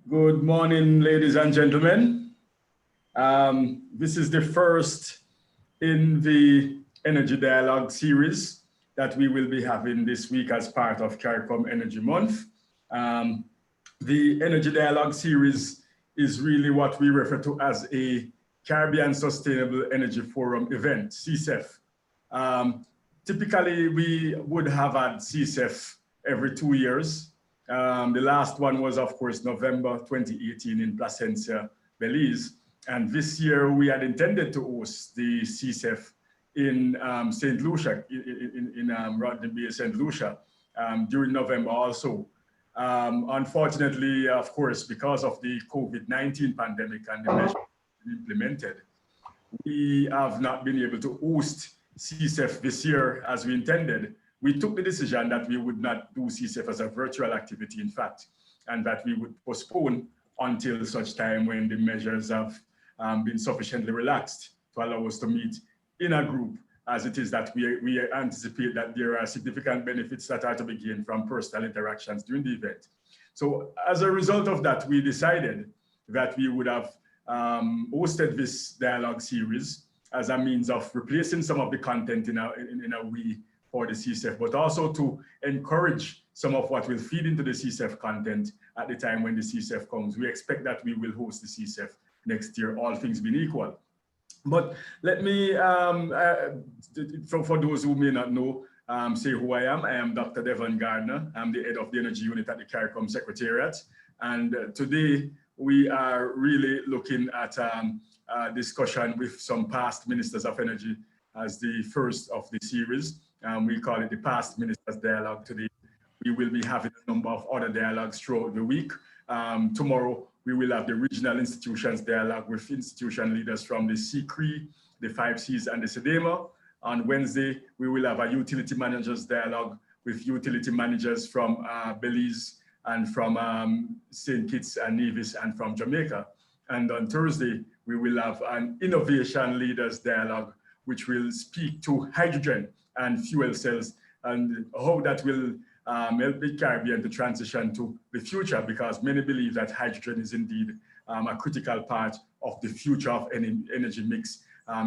Good morning, ladies and gentlemen. This is the first in the Energy Dialogue series that we will be having this week as part of CARICOM Energy Month. The Energy Dialogue series is really what we refer to as a Caribbean Sustainable Energy Forum event, CSEF. Typically, we would have had CSEF every 2 years. The last one was, of course, November 2018 in Placencia, Belize. And this year, we had intended to host the CSEF in St. Lucia, in Rodney Bay, St. Lucia, during November also. Unfortunately, of course, because of the COVID-19 pandemic and the measures implemented, we have not been able to host CSEF this year as we intended. We took the decision that we would not do CSEF as a virtual activity, in fact, and that we would postpone until such time when the measures have been sufficiently relaxed to allow us to meet in a group, as it is that we anticipate that there are significant benefits that are to be gained from personal interactions during the event. So as a result of that, we decided that we would have hosted this dialogue series as a means of replacing some of the content in a way for the CSEF, but also to encourage some of what will feed into the CSEF content at the time when the CSEF comes. We expect that we will host the CSEF next year, all things being equal. But let me, for those who may not know, say who I am. I am Dr. Devon Gardner. I'm the head of the Energy Unit at the CARICOM Secretariat. And today we are really looking at a discussion with some past ministers of energy as the first of the series. We call it the Past Ministers Dialogue today. We will be having a number of other dialogues throughout the week. Tomorrow, we will have the Regional Institutions Dialogue with institution leaders from the CCRI, the 5Cs, and the SEDEMA. On Wednesday, we will have a Utility Managers Dialogue with utility managers from Belize and from St. Kitts and Nevis and from Jamaica. And on Thursday, we will have an Innovation Leaders Dialogue, which will speak to hydrogen and fuel cells and how that will help the Caribbean to transition to the future, because many believe that hydrogen is indeed a critical part of the future of any energy mix,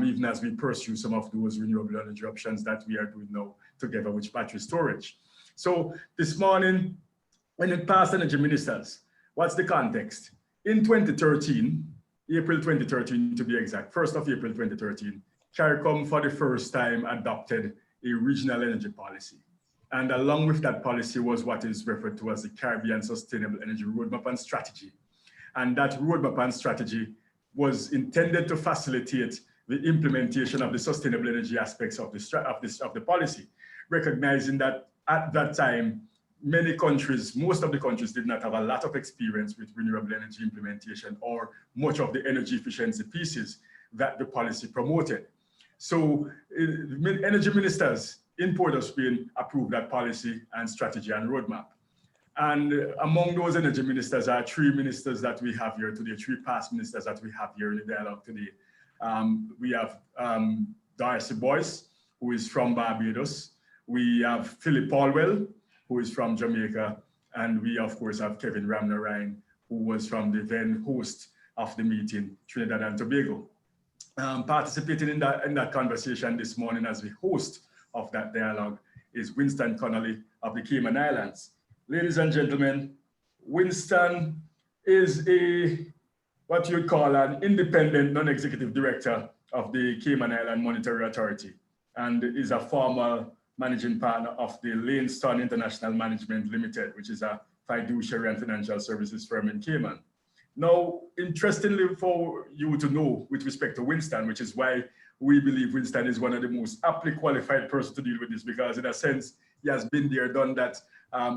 even as we pursue some of those renewable energy options that we are doing now together with battery storage. So this morning, when it passed energy ministers, what's the context? In 2013, April 2013 to be exact, 1st of April 2013, CARICOM for the first time adopted a regional energy policy. And along with that policy was what is referred to as the Caribbean Sustainable Energy Roadmap and Strategy. And that roadmap and strategy was intended to facilitate the implementation of the sustainable energy aspects of the policy, recognizing that at that time, many countries, most of the countries did not have a lot of experience with renewable energy implementation or much of the energy efficiency pieces that the policy promoted. So energy ministers in Port of Spain approved that policy and strategy and roadmap. And among those energy ministers are 3 ministers that we have here today, 3 past ministers that we have here in the dialogue today. We have Darcy Boyce, who is from Barbados. We have Philip Paulwell, who is from Jamaica. And we, of course, have Kevin Ramnarine, who was from the then host of the meeting, Trinidad and Tobago. Participating in that conversation this morning as the host of that dialogue is Winston Connolly of the Cayman Islands. Ladies and gentlemen, Winston is what you would call an independent non-executive director of the Cayman Island Monetary Authority, and is a former managing partner of the Laneston International Management Limited, which is a fiduciary and financial services firm in Cayman. Now, interestingly for you to know with respect to Winston, which is why we believe Winston is one of the most aptly qualified persons to deal with this, because in a sense, he has been there, done that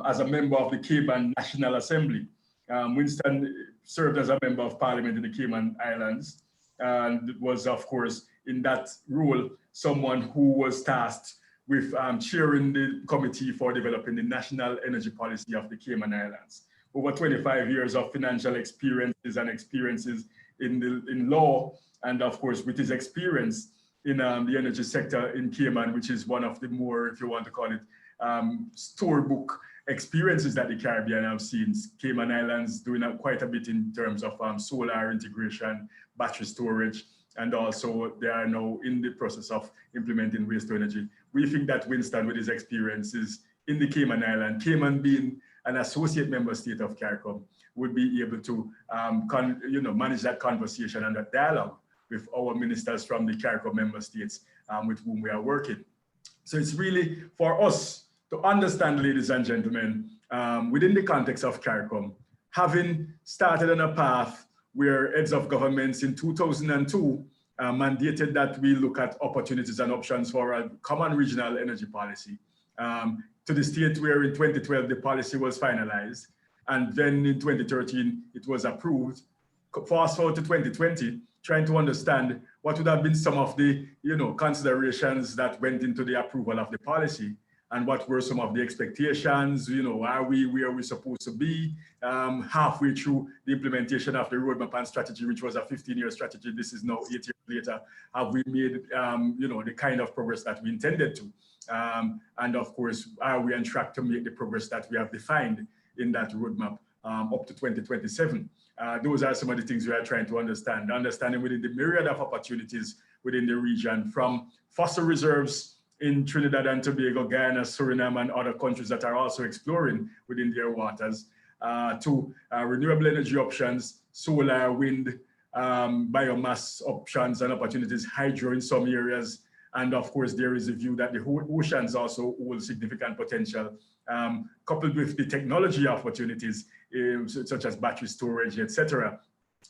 as a member of the Cayman National Assembly. Winston served as a member of parliament in the Cayman Islands and was, of course, in that role, someone who was tasked with chairing the committee for developing the national energy policy of the Cayman Islands. Over 25 years of financial experiences in law, and of course, with his experience in the energy sector in Cayman, which is one of the more, if you want to call it, storybook experiences that the Caribbean have seen. Cayman Islands doing quite a bit in terms of solar integration, battery storage, and also they are now in the process of implementing waste to energy. We think that Winston, with his experiences in the Cayman Island, Cayman being an associate member state of CARICOM, would be able to manage that conversation and that dialogue with our ministers from the CARICOM member states with whom we are working. So it's really for us to understand, ladies and gentlemen, within the context of CARICOM, having started on a path where heads of governments in 2002 mandated that we look at opportunities and options for a common regional energy policy, to the state where in 2012 the policy was finalized, and then in 2013 it was approved. Fast forward to 2020, trying to understand what would have been some of the considerations that went into the approval of the policy, and what were some of the expectations. Are we where we're supposed to be? Halfway through the implementation of the roadmap and strategy, which was a 15-year strategy, this is now 8 years later. Have we made the kind of progress that we intended to? And of course, are we on track to make the progress that we have defined in that roadmap up to 2027? Those are some of the things we are trying to understand. Understanding within the myriad of opportunities within the region, from fossil reserves in Trinidad and Tobago, Guyana, Suriname, and other countries that are also exploring within their waters, to renewable energy options, solar, wind, biomass options and opportunities, hydro in some areas. And of course, there is a view that the oceans also hold significant potential, coupled with the technology opportunities, such as battery storage, etc.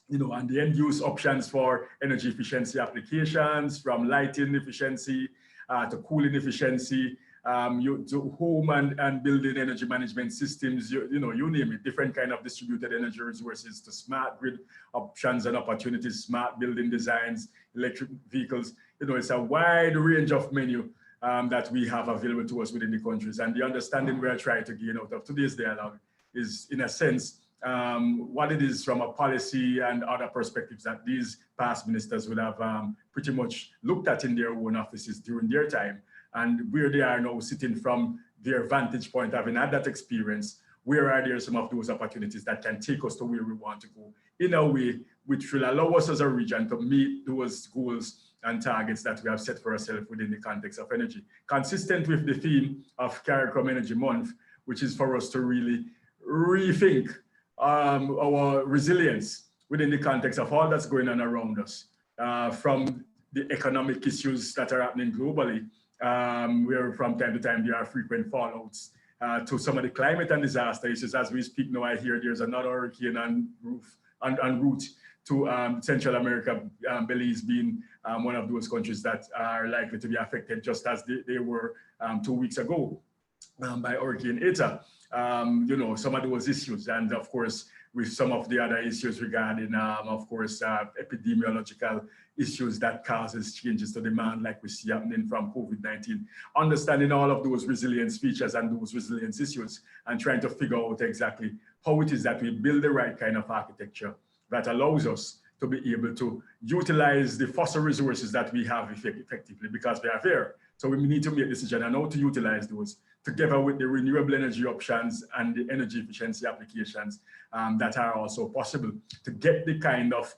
And the end use options for energy efficiency applications, from lighting efficiency to cooling efficiency, to home and building energy management systems, you name it, different kind of distributed energy resources, to smart grid options and opportunities, smart building designs, electric vehicles. It's a wide range of menu that we have available to us within the countries. And the understanding we are trying to gain out of today's dialogue is, in a sense, what it is from a policy and other perspectives that these past ministers would have pretty much looked at in their own offices during their time, and where they are now sitting from their vantage point, having had that experience. Where are there some of those opportunities that can take us to where we want to go in a way which will allow us as a region to meet those goals and targets that we have set for ourselves within the context of energy, consistent with the theme of CARICOM Energy Month, which is for us to really rethink our resilience within the context of all that's going on around us, from the economic issues that are happening globally, where from time to time there are frequent fallouts, to some of the climate and disaster issues. As we speak now, I hear there's another hurricane en route to Central America, Belize being one of those countries that are likely to be affected, just as they were 2 weeks ago by Hurricane Eta. Some of those issues, and of course, with some of the other issues regarding, of course, epidemiological issues that causes changes to demand, like we see happening from COVID-19. Understanding all of those resilience features and those resilience issues, and trying to figure out exactly how it is that we build the right kind of architecture that allows us to be able to utilize the fossil resources that we have effectively, because they are there. So we need to make a decision on how to utilize those, together with the renewable energy options and the energy efficiency applications that are also possible, to get the kind of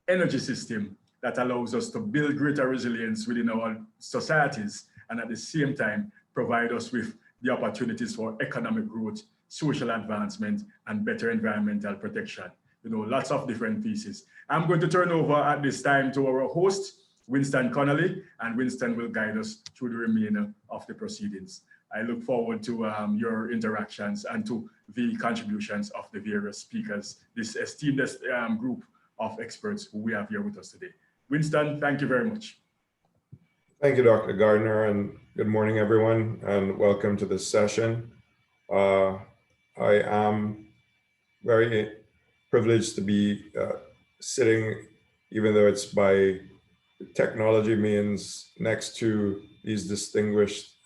energy system that allows us to build greater resilience within our societies, and at the same time provide us with the opportunities for economic growth, social advancement, and better environmental protection. Lots of different pieces. I'm going to turn over at this time to our host, Winston Connolly, and Winston will guide us through the remainder of the proceedings. I look forward to your interactions and to the contributions of the various speakers, this esteemed group of experts who we have here with us today. Winston, thank you very much. Thank you, Dr. Gardner, and good morning, everyone, and welcome to this session. I am very privileged to be sitting, even though it's by technology means, next to these distinguished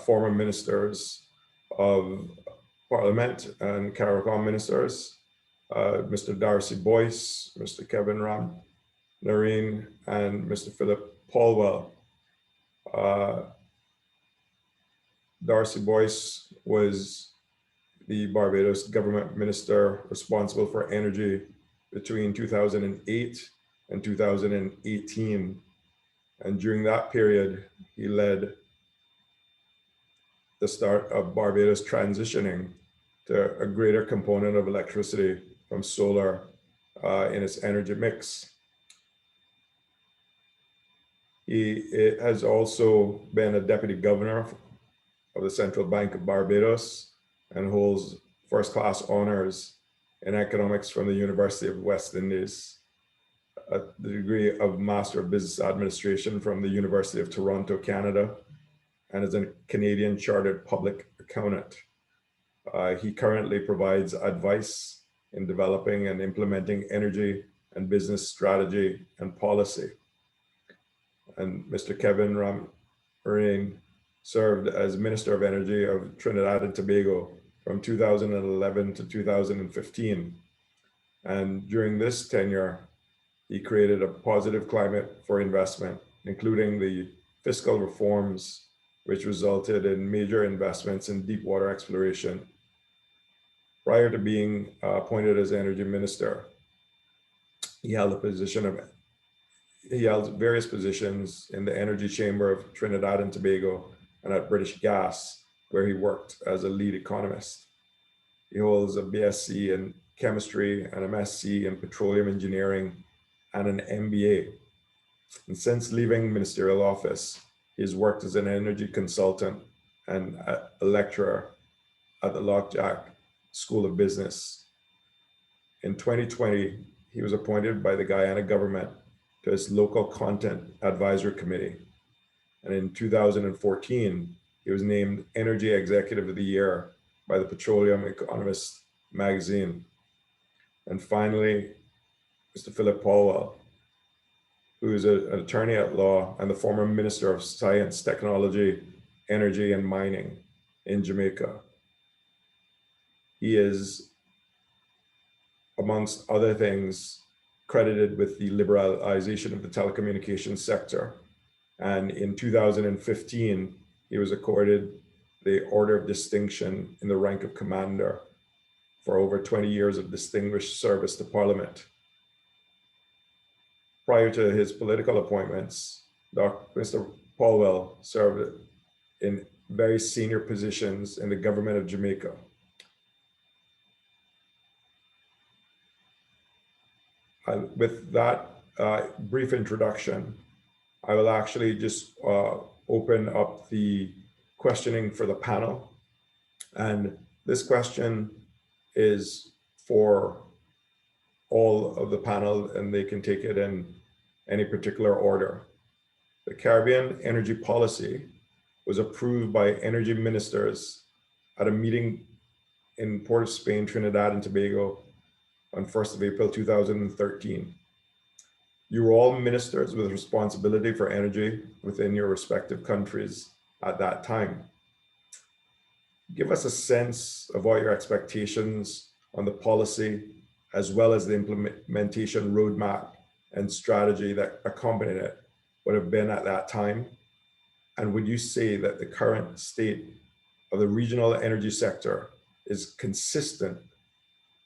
former ministers of Parliament and CARICOM ministers, Mr. Darcy Boyce, Mr. Kevin Ram Nareen, and Mr. Philip Paulwell. Darcy Boyce was the Barbados government minister responsible for energy between 2008 and 2018. And during that period, he led the start of Barbados transitioning to a greater component of electricity from solar in its energy mix. He has also been a deputy governor of the Central Bank of Barbados and holds first-class honors in economics from the University of West Indies, the degree of Master of Business Administration from the University of Toronto, Canada, and is a Canadian Chartered Public Accountant. He currently provides advice in developing and implementing energy and business strategy and policy. And Mr. Kevin Ramarain served as Minister of Energy of Trinidad and Tobago from 2011 to 2015. And during this tenure, he created a positive climate for investment, including the fiscal reforms, which resulted in major investments in deep water exploration. Prior to being appointed as Energy Minister, he held various positions in the Energy Chamber of Trinidad and Tobago and at British Gas, where he worked as a lead economist. He holds a BSc in chemistry and a MSc in petroleum engineering and an MBA. And since leaving ministerial office, he has worked as an energy consultant and a lecturer at the Lockjack School of Business. In 2020, he was appointed by the Guyana government to its Local Content Advisory Committee. And in 2014, he was named Energy Executive of the Year by the Petroleum Economist magazine. And finally, Mr. Philip Paulwell, who is an attorney at law and the former Minister of Science, Technology, Energy, and Mining in Jamaica. He is, amongst other things, credited with the liberalization of the telecommunications sector. And in 2015, he was accorded the Order of Distinction in the rank of Commander for over 20 years of distinguished service to Parliament. Prior to his political appointments, Mr. Paulwell served in very senior positions in the government of Jamaica. With that brief introduction, I will actually just open up the questioning for the panel. And this question is for all of the panel, and they can take it in any particular order. The Caribbean Energy Policy was approved by energy ministers at a meeting in Port of Spain, Trinidad and Tobago on 1st of April, 2013. You were all ministers with responsibility for energy within your respective countries at that time. Give us a sense of what your expectations on the policy, as well as the implementation roadmap and strategy that accompanied it, would have been at that time. And would you say that the current state of the regional energy sector is consistent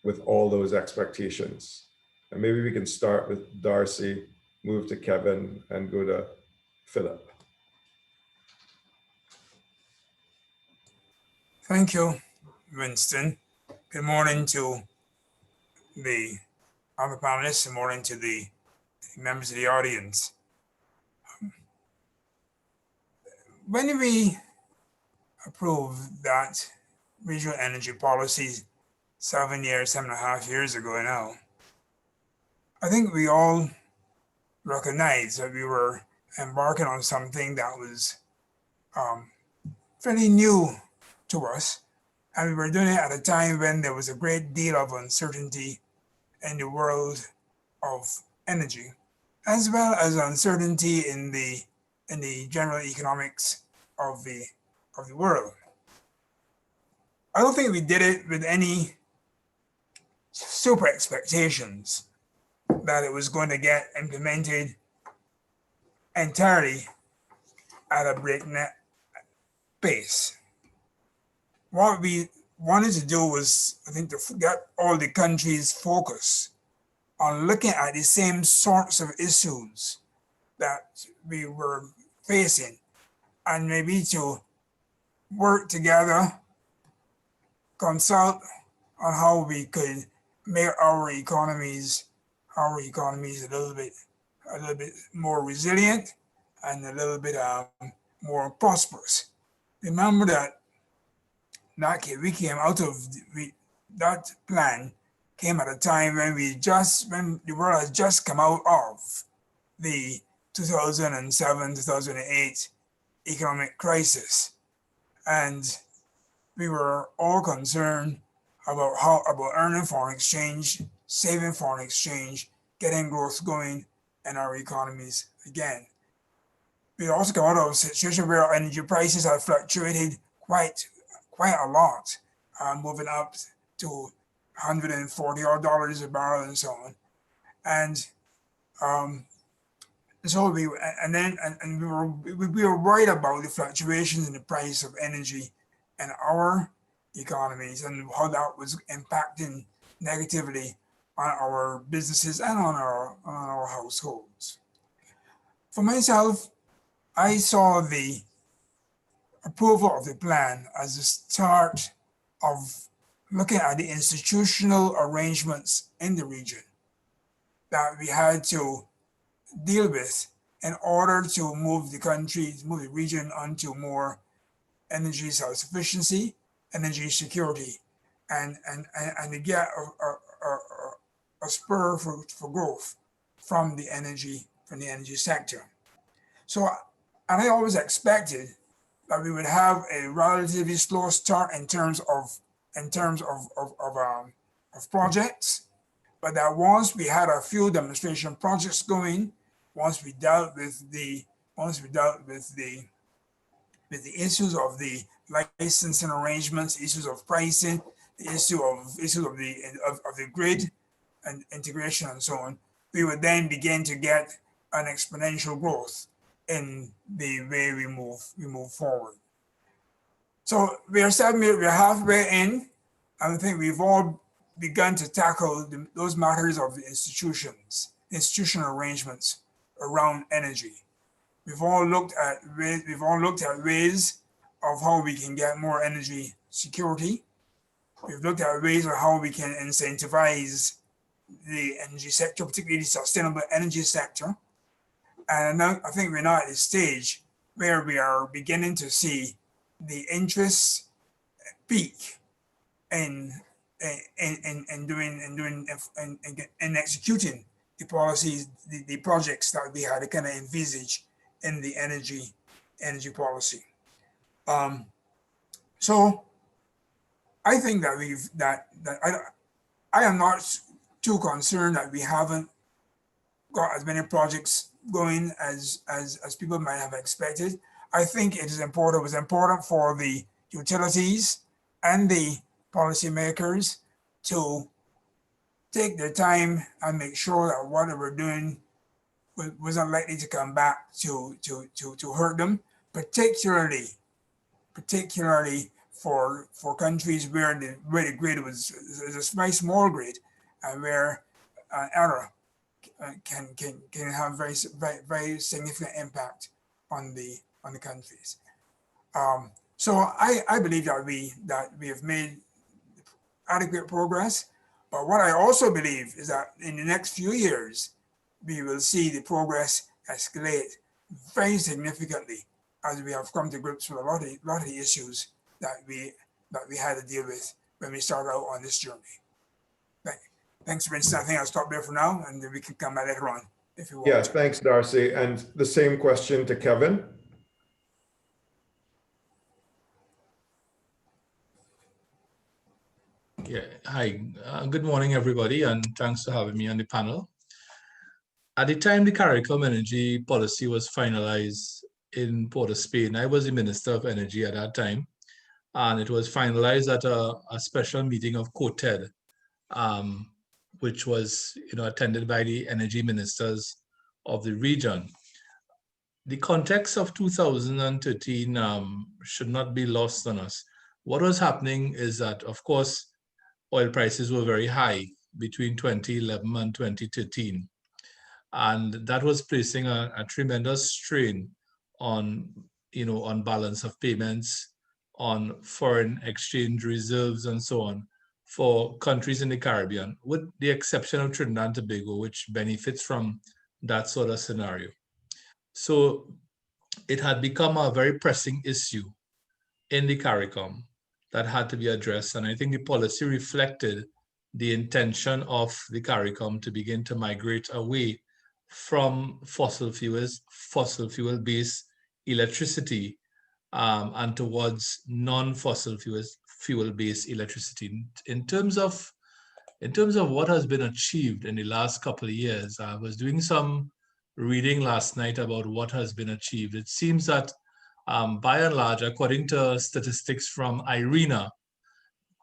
with all those expectations? And maybe we can start with Darcy, move to Kevin, and go to Philip. Thank you, Winston. Good morning to the other panelists. Good morning to the members of the audience. When we approved that regional energy policy 7.5 years ago now, I think we all recognized that we were embarking on something that was fairly new to us. And we were doing it at a time when there was a great deal of uncertainty in the world of energy, as well as uncertainty in the general economics of the world. I don't think we did it with any super expectations that it was going to get implemented entirely at a breakneck pace. what we wanted to do was, I think, to get all the countries' focus on looking at the same sorts of issues that we were facing, and maybe to work together, consult on how we could make our economies a little bit more resilient and a little bit more prosperous. Remember that we came out of that plan came at a time when when the world has just come out of the 2007-2008 economic crisis, and we were all concerned about earning foreign exchange, saving foreign exchange, getting growth going in our economies again. We also come out of a situation where energy prices have fluctuated quite a lot, moving up to $140 a barrel and so on. And so we were worried about the fluctuations in the price of energy in our economies and how that was impacting negatively on our businesses and on our households. For myself, I saw the approval of the plan as a start of looking at the institutional arrangements in the region that we had to deal with in order to move the region onto more energy self-sufficiency, energy security, and to get a spur for growth from the energy sector. So, and I always expected that we would have a relatively slow start in terms of projects, but that once we had a few demonstration projects going, once we dealt with the issues of the licensing arrangements, issues of pricing, the issues of the grid and integration and so on, we would then begin to get an exponential growth in the way we move forward. So we're halfway in, and I think we've all begun to tackle those matters of the institutional arrangements around energy. We've all looked at ways of how we can get more energy security. We've looked at ways of how we can incentivize the energy sector, particularly the sustainable energy sector. And now I think we're now at a stage where we are beginning to see the interest peak in executing the policies, the projects that we had kind of envisaged in the energy policy. So I think that I am not too concerned that we haven't got as many projects going as people might have expected. I think it was important for the utilities and the policymakers to take their time and make sure that what they were doing wasn't likely to come back to hurt them, particularly for countries where the grid was a very small grid, and where error can have very significant impact on the countries. So I believe that we have made adequate progress, but what I also believe is that in the next few years we will see the progress escalate very significantly as we have come to grips with a lot of the issues that we had to deal with when we started out on this journey. Thanks, Vincent. I think I'll stop there for now, and then we can come back later on if you want. Yes, thanks, Darcy. And the same question to Kevin. Yeah, hi. Good morning, everybody, and thanks for having me on the panel. At the time the CARICOM energy policy was finalized in Port of Spain, I was the Minister of Energy at that time, and it was finalized at a special meeting of COTED, which was attended by the energy ministers of the region. The context of 2013 should not be lost on us. what was happening is that, of course, oil prices were very high between 2011 and 2013. And that was placing a tremendous strain on, on balance of payments, on foreign exchange reserves, and so on, for countries in the Caribbean, with the exception of Trinidad and Tobago, which benefits from that sort of scenario. So it had become a very pressing issue in the CARICOM that had to be addressed. And I think the policy reflected the intention of the CARICOM to begin to migrate away from fossil fuel-based electricity and towards non-fossil fuel-based electricity. In terms of what has been achieved in the last couple of years, I was doing some reading last night about what has been achieved. It seems that by and large, according to statistics from IRENA,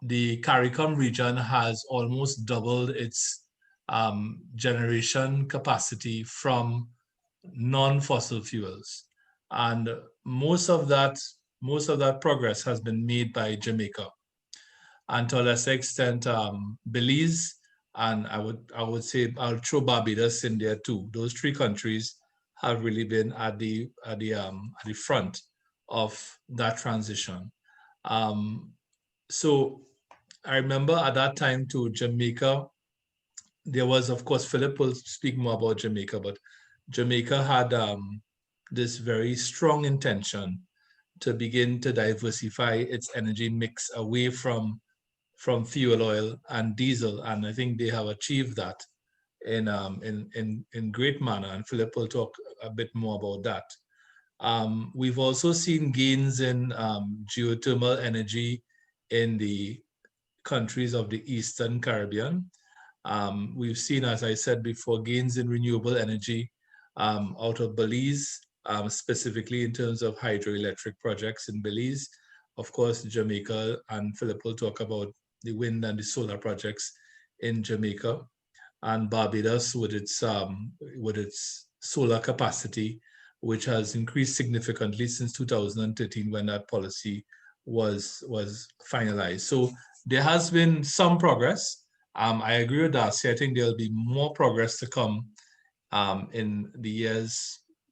the CARICOM region has almost doubled its generation capacity from non-fossil fuels. And most of that progress has been made by Jamaica, and to a lesser extent, Belize, and I would say I'll throw Barbados in there too. Those three countries have really been at the front of that transition. So I remember at that time to Jamaica, there was, of course, Philip will speak more about Jamaica, but Jamaica had this very strong intention to begin to diversify its energy mix away from fuel oil and diesel, and I think they have achieved that in great manner. And Philip will talk a bit more about that. We've also seen gains in geothermal energy in the countries of the Eastern Caribbean. We've seen, as I said before, gains in renewable energy out of Belize, specifically in terms of hydroelectric projects in Belize. Of course, Jamaica, and Philip will talk about the wind and the solar projects in Jamaica, and Barbados with its solar capacity, which has increased significantly since 2013 when that policy was finalized. So there has been some progress. I agree with Darcy. I think there'll be more progress to come in the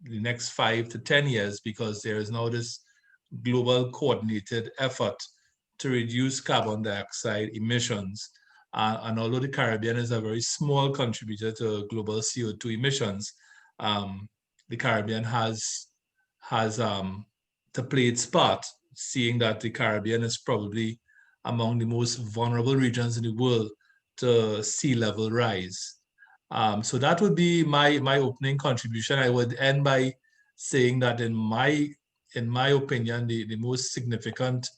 next 5 to 10 years, because there is now this global coordinated effort to reduce carbon dioxide emissions. And although the Caribbean is a very small contributor to global CO2 emissions, the Caribbean has to play its part, seeing that the Caribbean is probably among the most vulnerable regions in the world to sea level rise. So that would be my opening contribution. I would end by saying that in my opinion, the most significant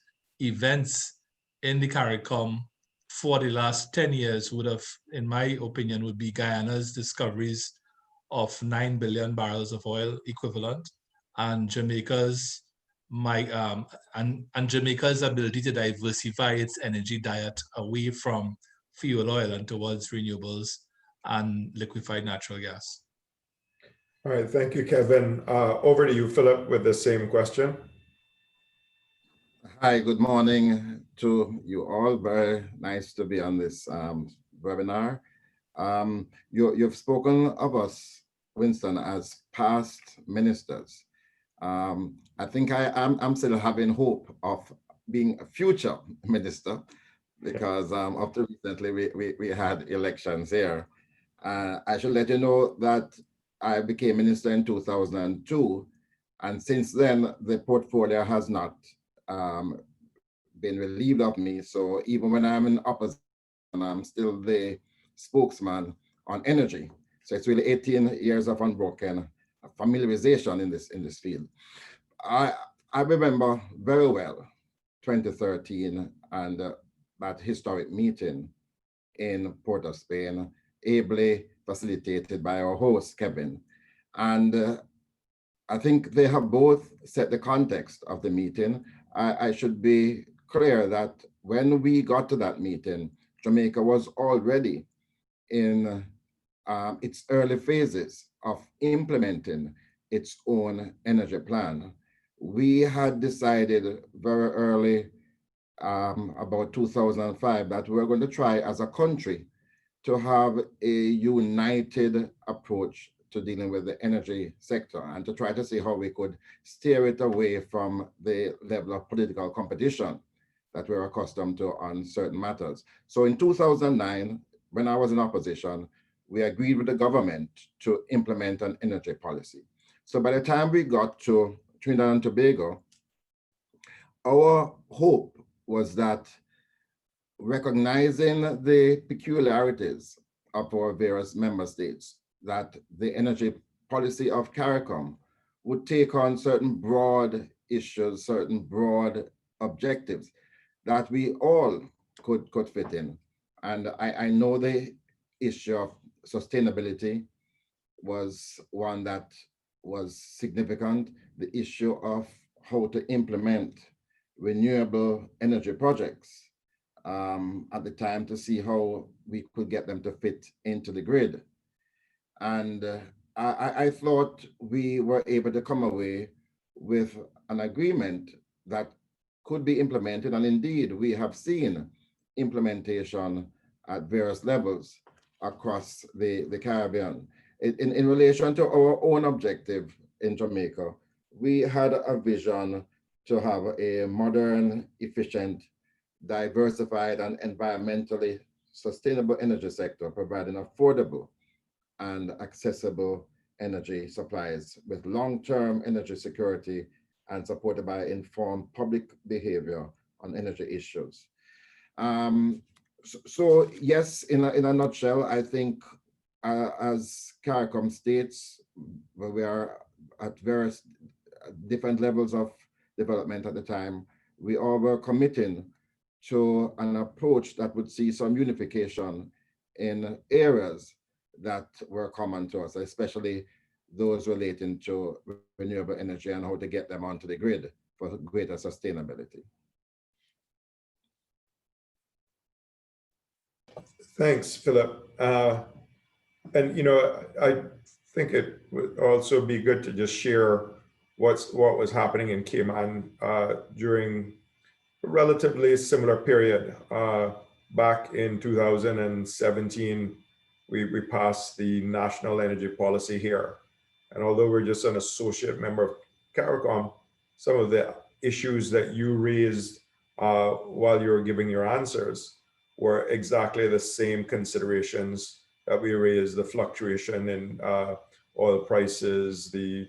events in the CARICOM for the last 10 years would have, in my opinion, would be Guyana's discoveries of 9 billion barrels of oil equivalent, and Jamaica's Jamaica's ability to diversify its energy diet away from fuel oil and towards renewables and liquefied natural gas. All right, thank you, Kevin. Over to you, Philip, with the same question. Hi, good morning to you all. Very nice to be on this webinar. You've spoken of us, Winston, as past ministers. I think I'm still having hope of being a future minister, because up to recently we had elections here. I should let you know that I became minister in 2002, and since then the portfolio has not been relieved of me. So even when I'm in opposition, I'm still the spokesman on energy. So it's really 18 years of unbroken familiarization in this field. I remember very well 2013 and that historic meeting in Port of Spain, ably facilitated by our host, Kevin. And I think they have both set the context of the meeting. I should be clear that when we got to that meeting, Jamaica was already in its early phases of implementing its own energy plan. We had decided very early about 2005 that we're going to try as a country to have a united approach to dealing with the energy sector and to try to see how we could steer it away from the level of political competition that we're accustomed to on certain matters. So in 2009, when I was in opposition, we agreed with the government to implement an energy policy. So by the time we got to Trinidad and Tobago, our hope was that recognizing the peculiarities of our various member states, that the energy policy of CARICOM would take on certain broad issues, certain broad objectives that we all could fit in. And I know the issue of sustainability was one that was significant. The issue of how to implement renewable energy projects at the time to see how we could get them to fit into the grid. And I thought we were able to come away with an agreement that could be implemented. And indeed, we have seen implementation at various levels across the Caribbean. In relation to our own objective in Jamaica, we had a vision to have a modern, efficient, diversified, and environmentally sustainable energy sector, providing affordable and accessible energy supplies with long-term energy security and supported by informed public behavior on energy issues. So yes, in a nutshell, I think as CARICOM states, where we are at various different levels of development at the time, we all were committing to an approach that would see some unification in areas that were common to us, especially those relating to renewable energy and how to get them onto the grid for greater sustainability. Thanks, Philip. And I think it would also be good to just share what was happening in Cayman during a relatively similar period. Back in 2017, we passed the national energy policy here. And although we're just an associate member of CARICOM, some of the issues that you raised while you were giving your answers were exactly the same considerations that we raised: the fluctuation in oil prices, the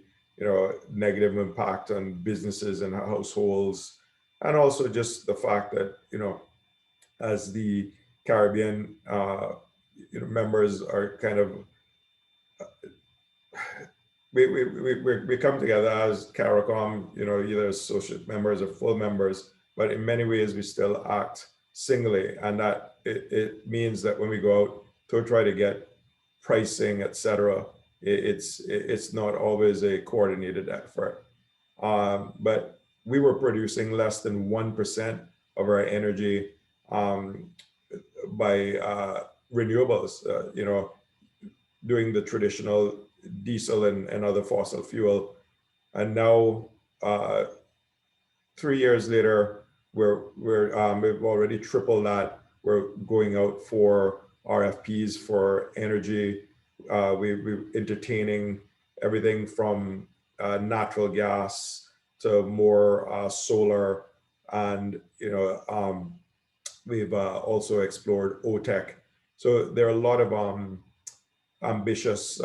negative impact on businesses and households, and also just the fact that as the Caribbean members are kind of we come together as CARICOM, either associate members or full members, but in many ways we still act singly, and that it means that when we go out to try to get pricing, etc., it's not always a coordinated effort. But we were producing less than 1% of our energy by renewables, doing the traditional diesel and other fossil fuel. And now, 3 years later, we've already tripled that. We're going out for RFPs for energy. We're entertaining everything from natural gas to more solar, and we've also explored OTEC. So there are a lot of ambitious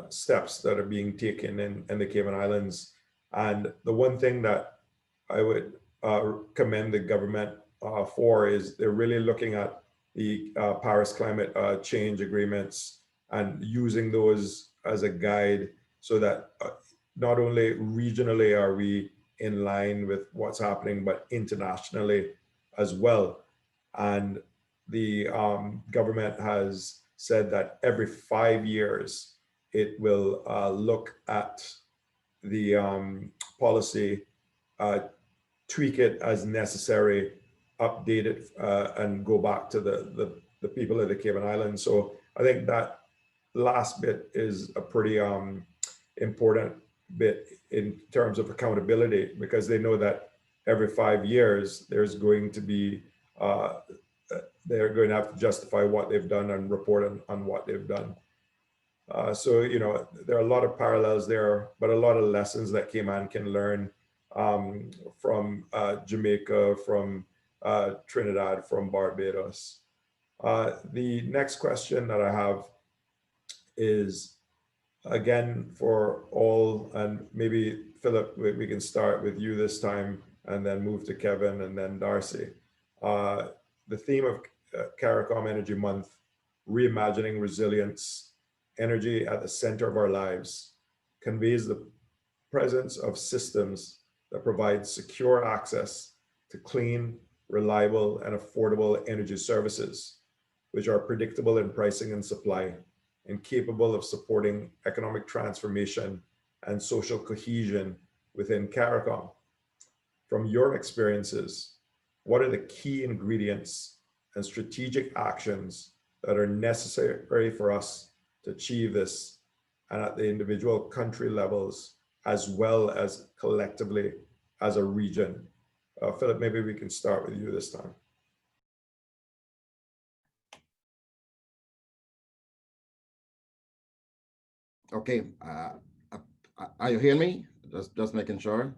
steps that are being taken in the Cayman Islands. And the one thing that I would commend the government for is they're really looking at the Paris climate change agreements and using those as a guide so that not only regionally are we in line with what's happening, but internationally as well. And the government has said that every 5 years it will look at the policy, tweak it as necessary, update it, and go back to the people of the Cayman Islands. So I think that last bit is a pretty important bit in terms of accountability, because they know that every 5 years, there's going to be, they're going to have to justify what they've done and report on what they've done. So, you know, there are a lot of parallels there, but a lot of lessons that Cayman can learn from Jamaica, from Trinidad, from Barbados. The next question that I have is, again, for all, and maybe Philip, we can start with you this time and then move to Kevin and then Darcy. The theme of CARICOM Energy Month, reimagining resilience, energy at the center of our lives, conveys the presence of systems that provide secure access to clean, reliable, and affordable energy services, which are predictable in pricing and supply, and capable of supporting economic transformation and social cohesion within CARICOM. From your experiences, what are the key ingredients and strategic actions that are necessary for us to achieve this, and at the individual country levels, as well as collectively as a region? Philip, maybe we can start with you this time. Okay, are you hearing me? Just making sure.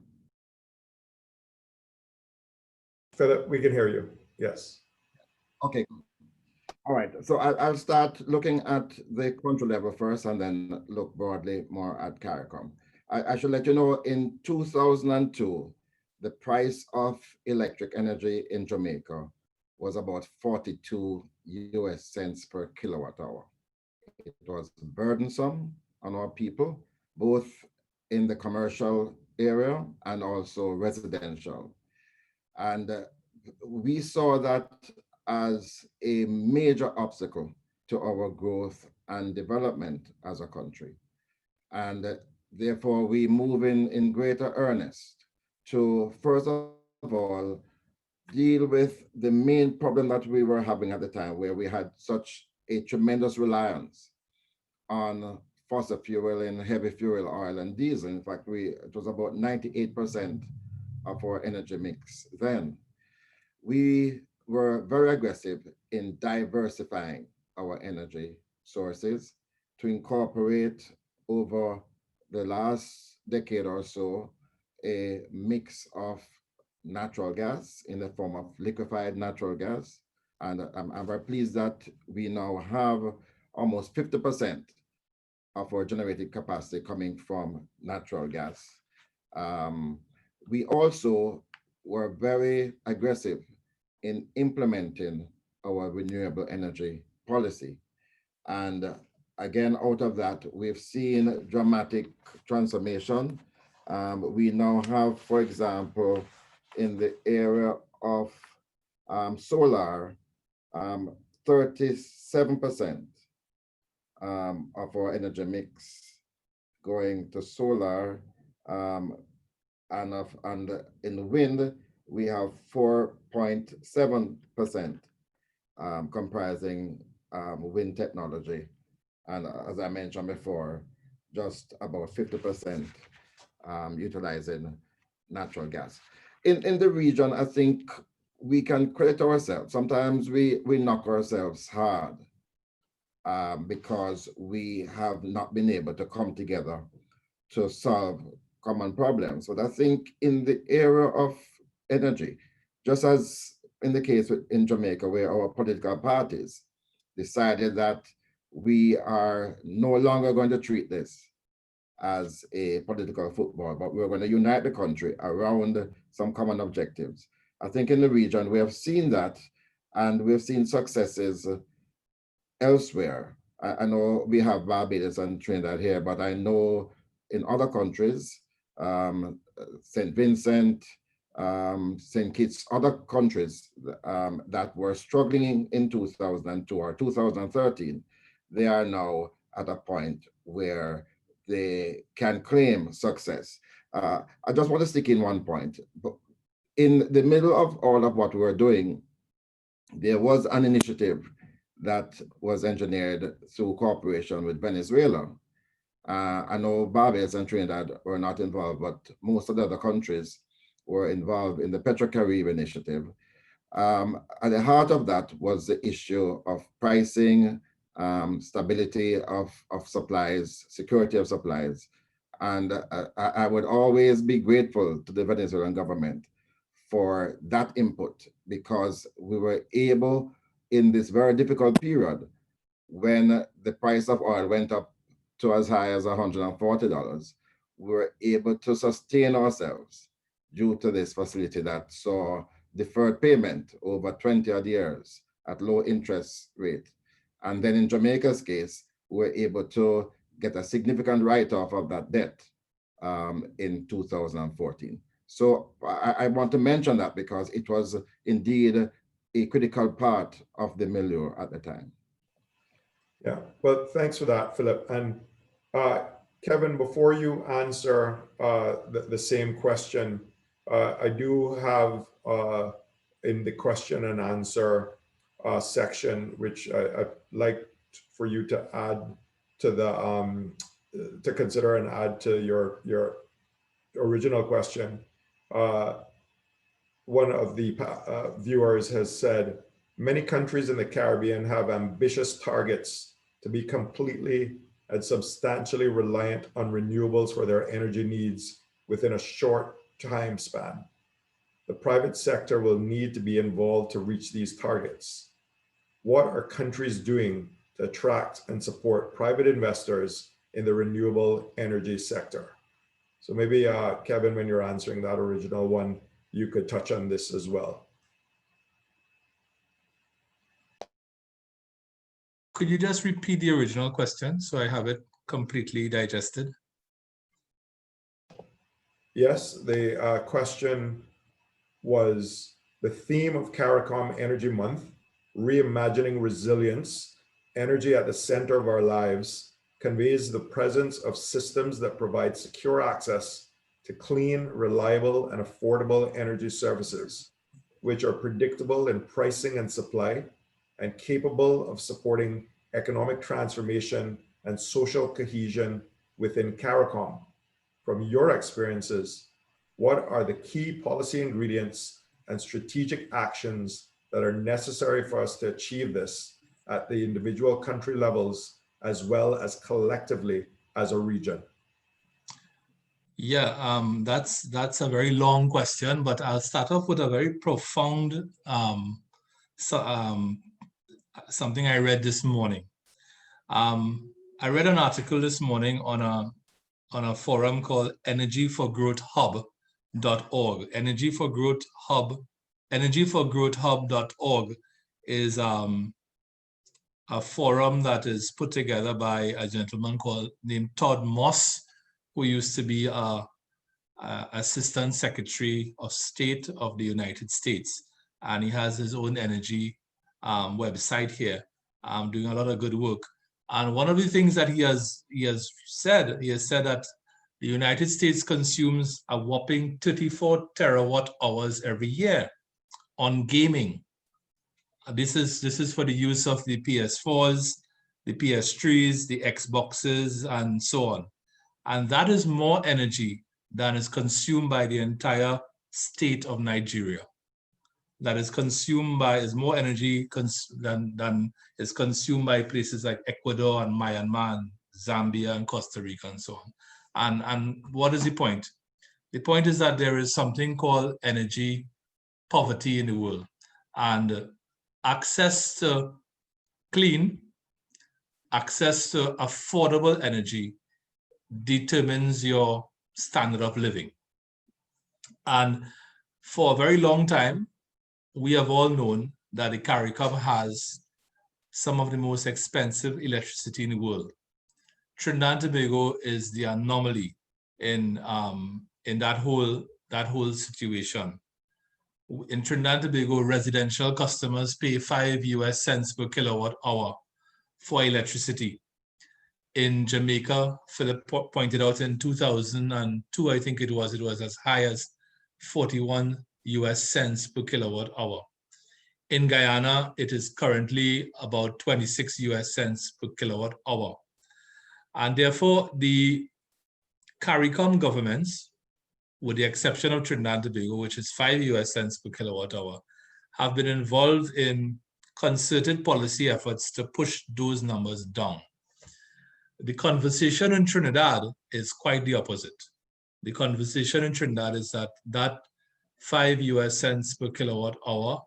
Philip, we can hear you. Yes. Okay. All right. So I'll start looking at the country level first, and then look broadly more at CARICOM. I should let you know, in 2002, the price of electric energy in Jamaica was about 42 US cents per kilowatt hour. It was burdensome on our people, both in the commercial area and also residential. And we saw that as a major obstacle to our growth and development as a country. And therefore, we move in greater earnest to, first of all, deal with the main problem that we were having at the time, where we had such a tremendous reliance on fossil fuel and heavy fuel oil and diesel. In fact, it was about 98% of our energy mix then. We were very aggressive in diversifying our energy sources to incorporate, over the last decade or so, a mix of natural gas in the form of liquefied natural gas. And I'm very pleased that we now have almost 50% of our generating capacity coming from natural gas. We also were very aggressive in implementing our renewable energy policy. And again, out of that, we've seen dramatic transformation. We now have, for example, in the area of solar, 37% of our energy mix going to solar, and in wind, we have 4.7% comprising wind technology. And as I mentioned before, just about 50% utilizing natural gas. In the region, I think we can credit ourselves. Sometimes we knock ourselves hard because we have not been able to come together to solve common problems. But I think in the area of energy, just as in the case in Jamaica, where our political parties decided that we are no longer going to treat this as a political football, but we're going to unite the country around some common objectives. I think in the region, we have seen that, and we've seen successes elsewhere. I know we have Barbados and Trinidad here, but I know in other countries, St. Vincent, St. Kitts, other countries that were struggling in 2002 or 2013, they are now at a point where they can claim success. I just want to stick in one point. But in the middle of all of what we were doing, there was an initiative that was engineered through cooperation with Venezuela. I know Barbados and Trinidad were not involved, but most of the other countries were involved in the Petro-Carib initiative. At the heart of that was the issue of pricing, stability of supplies, security of supplies. And I would always be grateful to the Venezuelan government for that input, because we were able, in this very difficult period, when the price of oil went up to as high as $140, we were able to sustain ourselves due to this facility that saw deferred payment over 20 odd years at low interest rate. And then in Jamaica's case, we were able to get a significant write-off of that debt in 2014. So I want to mention that because it was indeed a critical part of the milieu at the time. Yeah, well, thanks for that, Philip. And Kevin, before you answer the same question, I do have in the question and answer section, which I'd like for you to add to the to consider and add to your original question. One of the viewers has said, many countries in the Caribbean have ambitious targets to be completely and substantially reliant on renewables for their energy needs within a short time span. The private sector will need to be involved to reach these targets. What are countries doing to attract and support private investors in the renewable energy sector? So maybe, Kevin, when you're answering that original one, you could touch on this as well. Could you just repeat the original question so I have it completely digested? Yes, the question was the theme of CARICOM Energy Month, reimagining resilience, energy at the center of our lives, conveys the presence of systems that provide secure access to clean, reliable, and affordable energy services, which are predictable in pricing and supply, and capable of supporting economic transformation and social cohesion within CARICOM. From your experiences, what are the key policy ingredients and strategic actions that are necessary for us to achieve this at the individual country levels, as well as collectively as a region? Yeah, that's a very long question, but I'll start off with a very profound something I read this morning. I read an article this morning on a forum called energyforgrowthhub.org. Energyforgrowthhub.org is a forum that is put together by a gentleman named Todd Moss, who used to be Assistant Secretary of State of the United States. And he has his own energy website here, doing a lot of good work. And one of the things that he has said that the United States consumes a whopping 34 terawatt hours every year on gaming. This is for the use of the PS4s, the PS3s, the Xboxes, and so on. And that is more energy than is consumed by the entire state of Nigeria. That is consumed by, is more energy than is consumed by places like Ecuador and Myanmar, and Zambia and Costa Rica and so on. And what is the point? The point is that there is something called energy poverty in the world, and access to clean, access to affordable energy determines your standard of living. And for a very long time, we have all known that the CARICOM has some of the most expensive electricity in the world. Trinidad and Tobago is the anomaly in that whole situation. In Trinidad and Tobago, residential customers pay 5 US cents per kilowatt hour for electricity. In Jamaica, Philip pointed out in 2002, I think it was as high as 41 US cents per kilowatt hour. In Guyana, it is currently about 26 US cents per kilowatt hour. And therefore, the CARICOM governments with the exception of Trinidad and Tobago, which is 5 US cents per kilowatt hour, have been involved in concerted policy efforts to push those numbers down. The conversation in Trinidad is quite the opposite. The conversation in Trinidad is that 5 US cents per kilowatt hour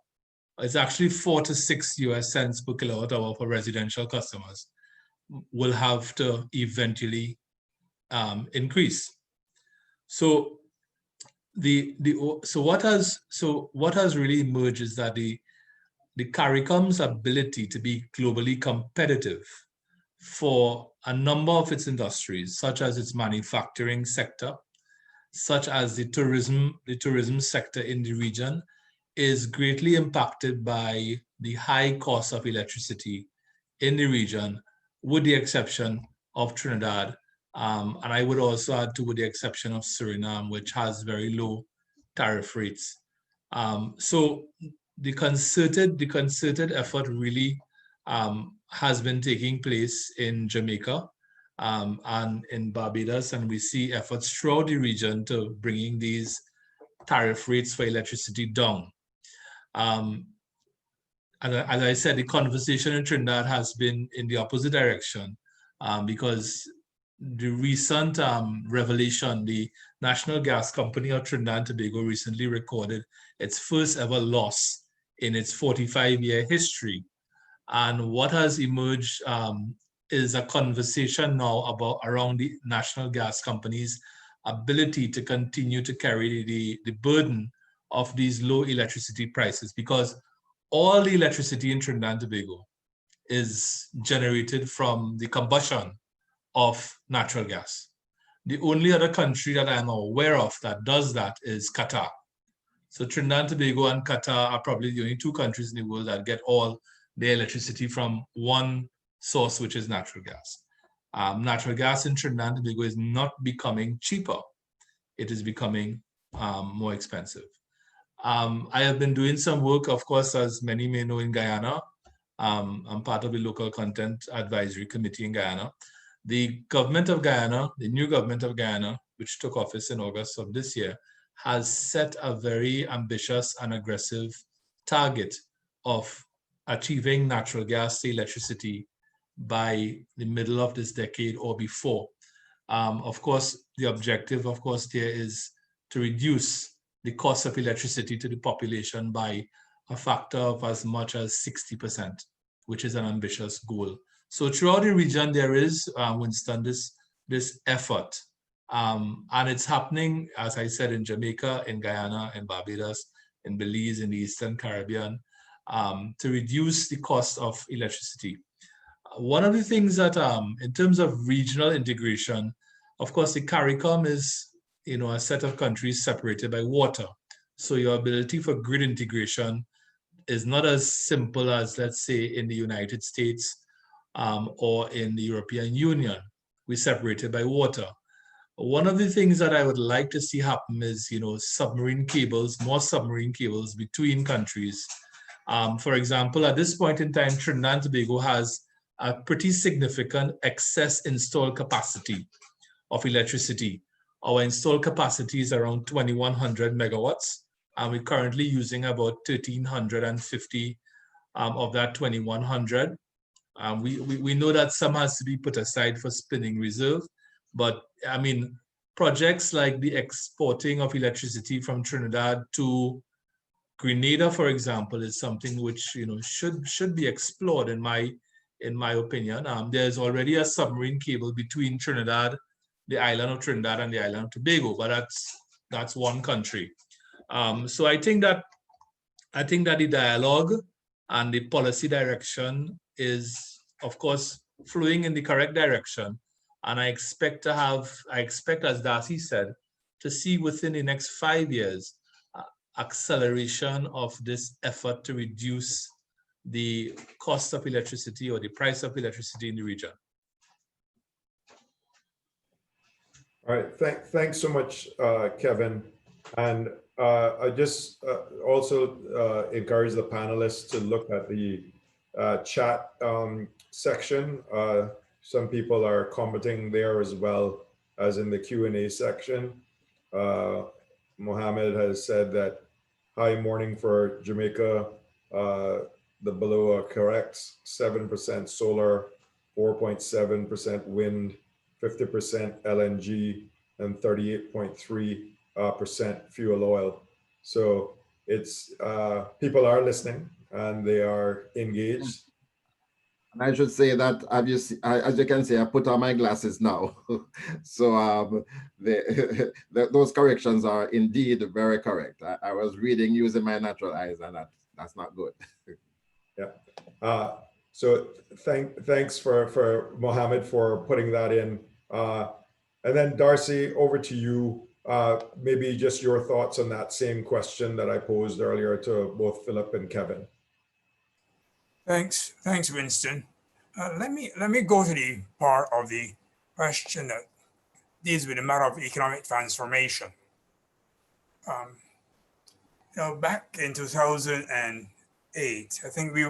is actually 4 to 6 US cents per kilowatt hour for residential customers will have to eventually increase. So what has really emerged is that the CARICOM's ability to be globally competitive for a number of its industries, such as its manufacturing sector, such as the tourism sector in the region, is greatly impacted by the high cost of electricity in the region, with the exception of Trinidad. And I would also add to with the exception of Suriname, which has very low tariff rates. So the concerted effort really has been taking place in Jamaica and in Barbados, and we see efforts throughout the region to bringing these tariff rates for electricity down. And as I said, the conversation in Trinidad has been in the opposite direction because the recent revelation, the National Gas Company of Trinidad and Tobago recently recorded its first ever loss in its 45-year history. And what has emerged is a conversation now around the National Gas Company's ability to continue to carry the burden of these low electricity prices, because all the electricity in Trinidad and Tobago is generated from the combustion of natural gas. The only other country that I'm aware of that does that is Qatar. So Trinidad and Tobago and Qatar are probably the only two countries in the world that get all their electricity from one source, which is natural gas. Natural gas in Trinidad and Tobago is not becoming cheaper. It is becoming more expensive. I have been doing some work, of course, as many may know, in Guyana. I'm part of the local content advisory committee in Guyana. The government of Guyana, the new government of Guyana, which took office in August of this year, has set a very ambitious and aggressive target of achieving natural gas to electricity by the middle of this decade or before. Of course, the objective, of course, there is to reduce the cost of electricity to the population by a factor of as much as 60%, which is an ambitious goal. So throughout the region, there is, Winston, this effort. And it's happening, as I said, in Jamaica, in Guyana, in Barbados, in Belize, in the Eastern Caribbean, to reduce the cost of electricity. One of the things that, in terms of regional integration, of course, the CARICOM is, a set of countries separated by water. So your ability for grid integration is not as simple as, let's say, in the United States or in the European Union. We're separated by water. One of the things that I would like to see happen is, submarine cables, more submarine cables between countries. For example, at this point in time, Trinidad and Tobago has a pretty significant excess installed capacity of electricity. Our installed capacity is around 2,100 megawatts, and we're currently using about 1,350 of that 2,100. We know that some has to be put aside for spinning reserve, but I mean, projects like the exporting of electricity from Trinidad to Grenada, for example, is something which should be explored in my opinion. There's already a submarine cable between Trinidad, the island of Trinidad, and the island of Tobago, but that's one country. So I think that the dialogue and the policy direction is, of course, flowing in the correct direction. And I expect, as Darcy said, to see within the next 5 years, acceleration of this effort to reduce the cost of electricity or the price of electricity in the region. All right, thanks so much, Kevin. And I just also encourage the panelists to look at the chat section. Some people are commenting there as well as in the Q&A section. Mohammed has said that high morning for Jamaica, the below are correct, 7% solar, 4.7% wind, 50% LNG, and 38.3% fuel oil. So it's people are listening and they are engaged. And I should say that, as you can see, I put on my glasses now. So those corrections are indeed very correct. I was reading using my natural eyes, and that's not good. Yeah. So thanks for Mohammed for putting that in. And then Darcy, over to you. Maybe just your thoughts on that same question that I posed earlier to both Philip and Kevin. Thanks, Winston. Let me go to the part of the question that deals with the matter of economic transformation. Back in 2008, I think we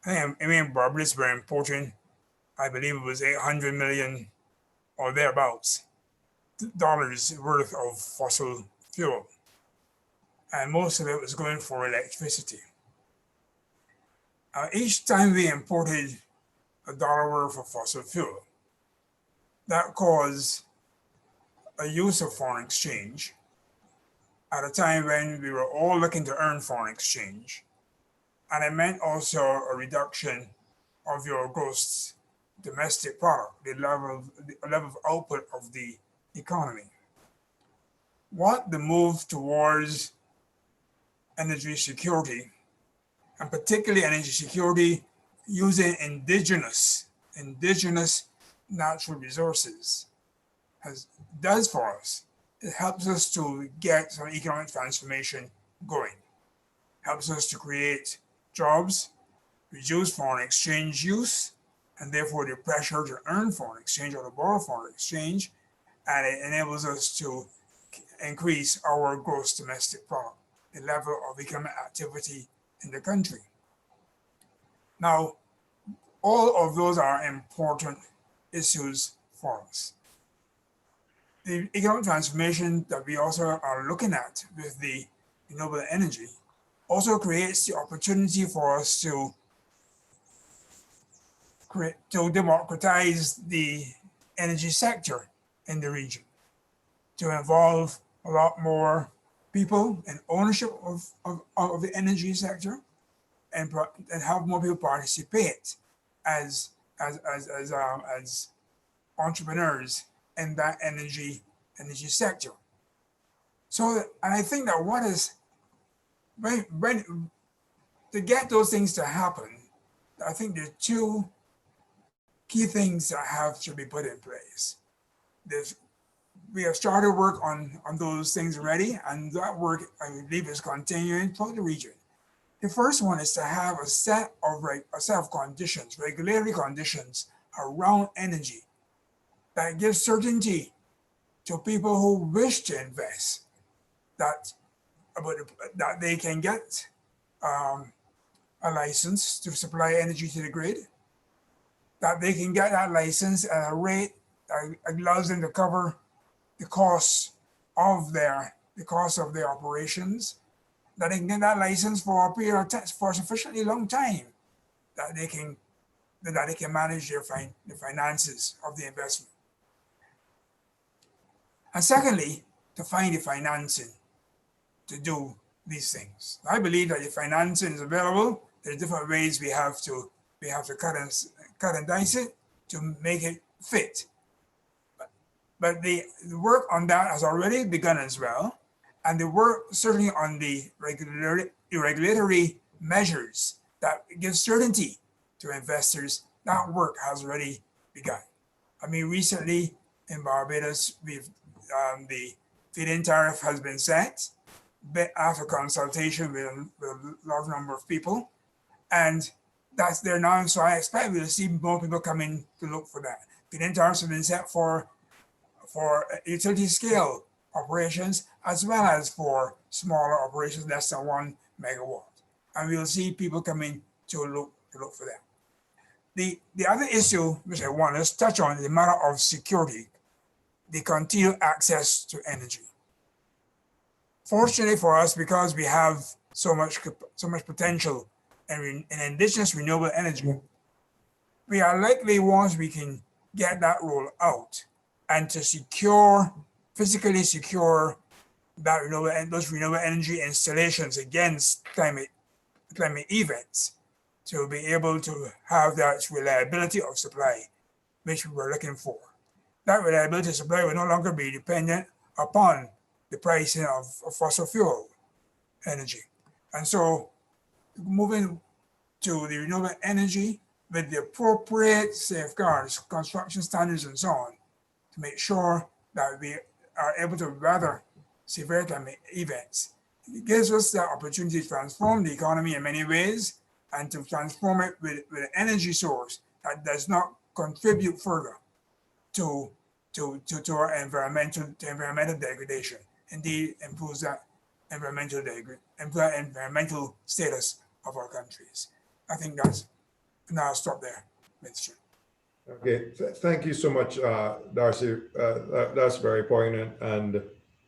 and Barbados were importing, I believe it was 800 million or thereabouts dollars worth of fossil fuel, and most of it was going for electricity. Each time we imported $1 worth of fossil fuel, that caused a use of foreign exchange at a time when we were all looking to earn foreign exchange. And it meant also a reduction of your gross domestic product, the level of output of the economy. What the move towards energy security, and particularly energy security using indigenous natural resources, does for us, it helps us to get some economic transformation going, helps us to create jobs, reduce foreign exchange use, and therefore the pressure to earn foreign exchange or to borrow foreign exchange, and it enables us to increase our gross domestic product, the level of economic activity in the country. Now, all of those are important issues for us. The economic transformation that we also are looking at with the renewable energy also creates the opportunity for us to democratize the energy sector in the region, to involve a lot more people in ownership of the energy sector, and have more people participate as entrepreneurs in that energy sector. So, and I think that what is when to get those things to happen, I think there are two key things that have to be put in place. We have started work on those things already, and that work, I believe, is continuing throughout the region. The first one is to have a set of conditions, regulatory conditions around energy that gives certainty to people who wish to invest, that they can get a license to supply energy to the grid, that they can get that license at a rate that allows them to cover the costs of their operations, that they can get that license for a period of time, for a sufficiently long time, that they can manage their finances of the investment. And secondly, to find the financing to do these things. I believe that the financing is available. There are different ways we have to cut and dice it to make it fit. But the work on that has already begun as well. And the work certainly on the regulatory measures that give certainty to investors, that work has already begun. I mean, recently in Barbados, the feed-in tariff has been set after consultation with a large number of people, and that's there now. So I expect we'll see more people coming to look for that. Feed-in tariffs have been set for utility scale operations as well as for smaller operations less than 1 megawatt, and we'll see people coming to look for that. The other issue which I want to touch on is the matter of security, the continued access to energy. Fortunately for us, because we have so much potential in indigenous renewable energy, we are likely, once we can get that roll out and to physically secure those renewable energy installations against climate events, to be able to have that reliability of supply, which we were looking for. That reliability of supply will no longer be dependent upon the pricing of fossil fuel energy. And so moving to the renewable energy with the appropriate safeguards, construction standards, and so on, to make sure that we are able to weather severe climate events. It gives us the opportunity to transform the economy in many ways and to transform it with an energy source that does not contribute further to our environmental degradation. Indeed, improves that environmental status of our countries. I think now I'll stop there, Mr. Chair. Okay, thank you so much, Darcy. That's very poignant, and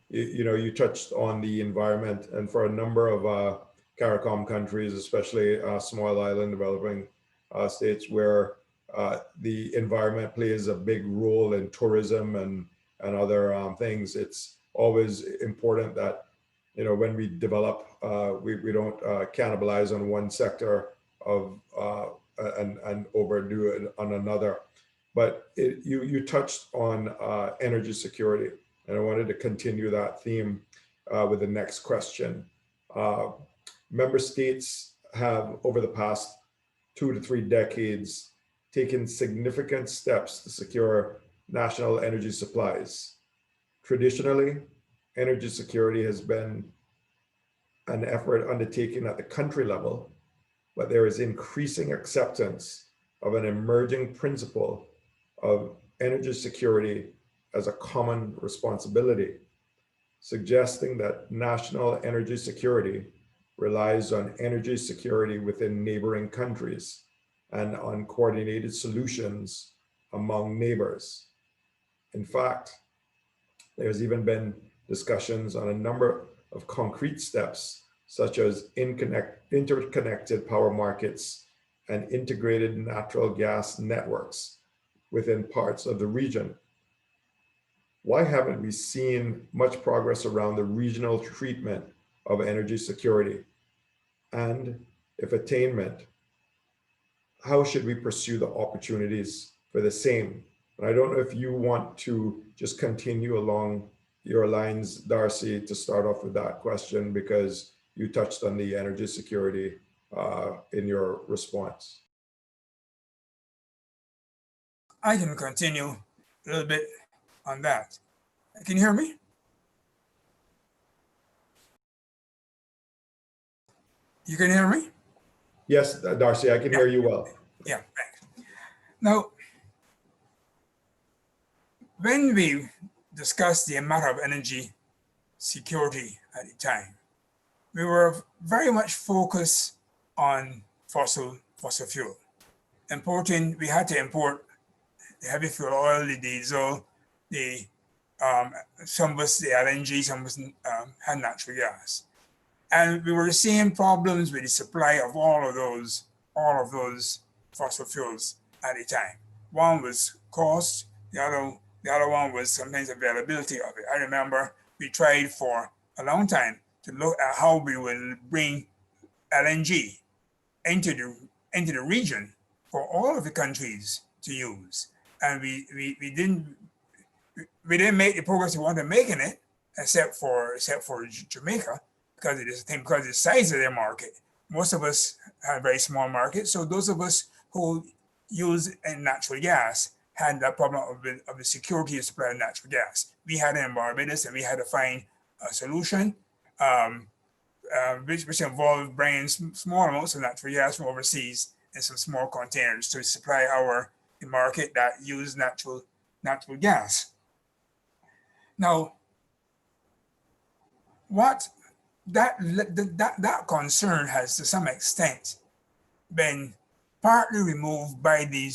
you touched on the environment, and for a number of CARICOM countries, especially small island developing states, where the environment plays a big role in tourism and other things. It's always important that when we develop, we don't cannibalize on one sector of and overdo it on another. But you touched on energy security, and I wanted to continue that theme with the next question. Member states have, over the past 2 to 3 decades, taken significant steps to secure national energy supplies. Traditionally, energy security has been an effort undertaken at the country level, but there is increasing acceptance of an emerging principle of energy security as a common responsibility, suggesting that national energy security relies on energy security within neighboring countries and on coordinated solutions among neighbors. In fact, there's even been discussions on a number of concrete steps, such as interconnected power markets and integrated natural gas networks within parts of the region. Why haven't we seen much progress around the regional treatment of energy security? And if attainment, how should we pursue the opportunities for the same? And I don't know if you want to just continue along your lines, Darcy, to start off with that question, because you touched on the energy security in your response. I can continue a little bit on that. Can you hear me? You can hear me? Yes, Darcy, I can hear you well. Yeah, thanks. Now, when we discussed the matter of energy security at the time, we were very much focused on fossil fuel. We had to import the heavy fuel oil, the diesel, some of us the LNG, some of us had natural gas. And we were seeing problems with the supply of all of those fossil fuels at the time. One was cost, the other one was sometimes availability of it. I remember we tried for a long time to look at how we will bring LNG into the region for all of the countries to use. And we didn't make the progress we wanted to make in it, except for Jamaica, because of the size of their market. Most of us had a very small market, so those of us who use natural gas had that problem of the security of supply of natural gas. We had it in Barbados, and we had to find a solution, which involved bringing small amounts of natural gas from overseas in some small containers to supply the market that use natural gas. Now, what that concern has to some extent been partly removed by the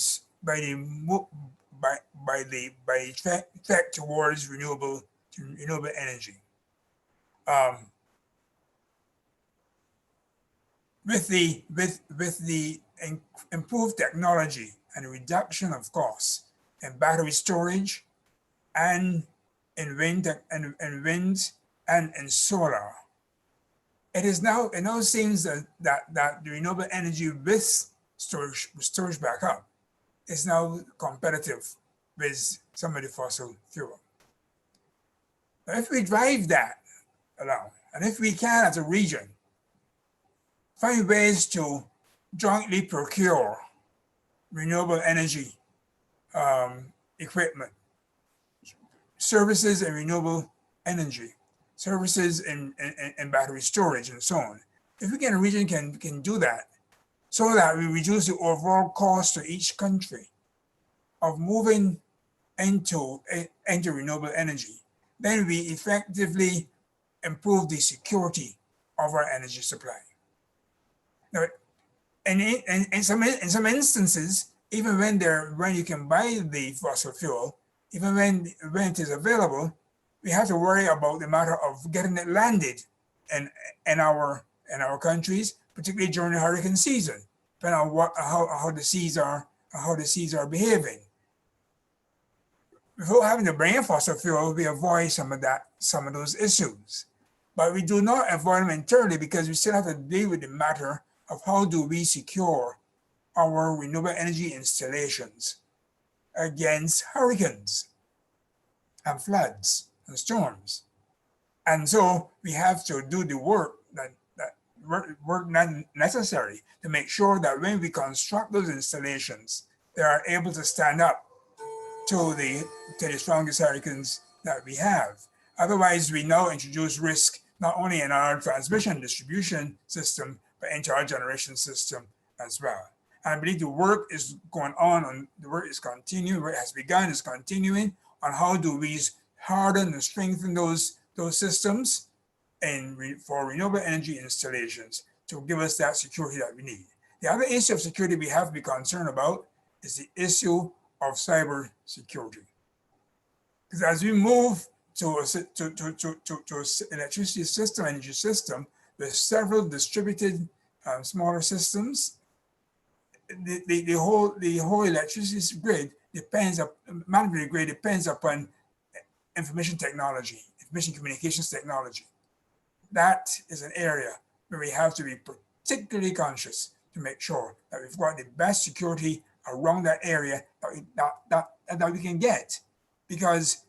trek towards renewable energy. with the improved technology and reduction of costs in battery storage and in wind and in solar, it now seems that the renewable energy with storage backup is now competitive with some of the fossil fuel. But if we drive that along, and if we can as a region find ways to jointly procure renewable energy equipment, services in renewable energy, services in battery storage and so on. If we can, a region can do that so that we reduce the overall cost to each country of moving into renewable energy, then we effectively improve the security of our energy supply. Now, in some instances, even when you can buy the fossil fuel, even when it is available, we have to worry about the matter of getting it landed in our countries, particularly during the hurricane season, depending on how the seas are behaving. Without having to bring in fossil fuel, we avoid some of those issues. But we do not avoid them entirely because we still have to deal with the matter of how do we secure our renewable energy installations against hurricanes and floods and storms. And so we have to do the work necessary to make sure that when we construct those installations, they are able to stand up to the strongest hurricanes that we have. Otherwise, we now introduce risk not only in our transmission distribution system, but into our generation system as well. And I believe the work is going on, the work is continuing, work has begun, is continuing on how do we harden and strengthen those systems for renewable energy installations to give us that security that we need. The other issue of security we have to be concerned about is the issue of cyber security. Because as we move to electricity system, energy system, with several distributed smaller systems, the whole electricity grid depends upon information technology, information communications technology. That is an area where we have to be particularly conscious to make sure that we've got the best security around that area that we can get. Because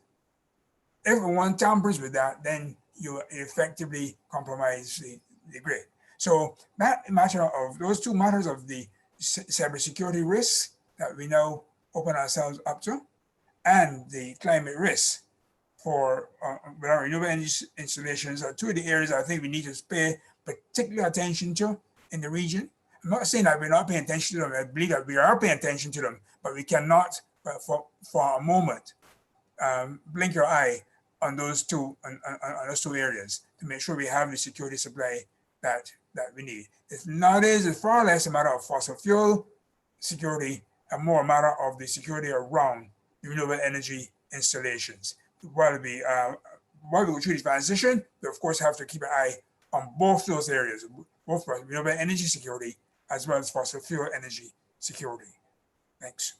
if one tampers with that, then you effectively compromise the grid. So those two matters of the cybersecurity risks that we now open ourselves up to, and the climate risks for our renewable energy installations are two of the areas I think we need to pay particular attention to in the region. I'm not saying that we're not paying attention to them. I believe that we are paying attention to them, but we cannot, for a moment, blink your eye on those two areas to make sure we have the security supply that we need. It's far less a matter of fossil fuel security and more a matter of the security around the renewable energy installations. While we go through this transition, we of course have to keep an eye on both those areas, both renewable energy security as well as fossil fuel energy security. Thanks.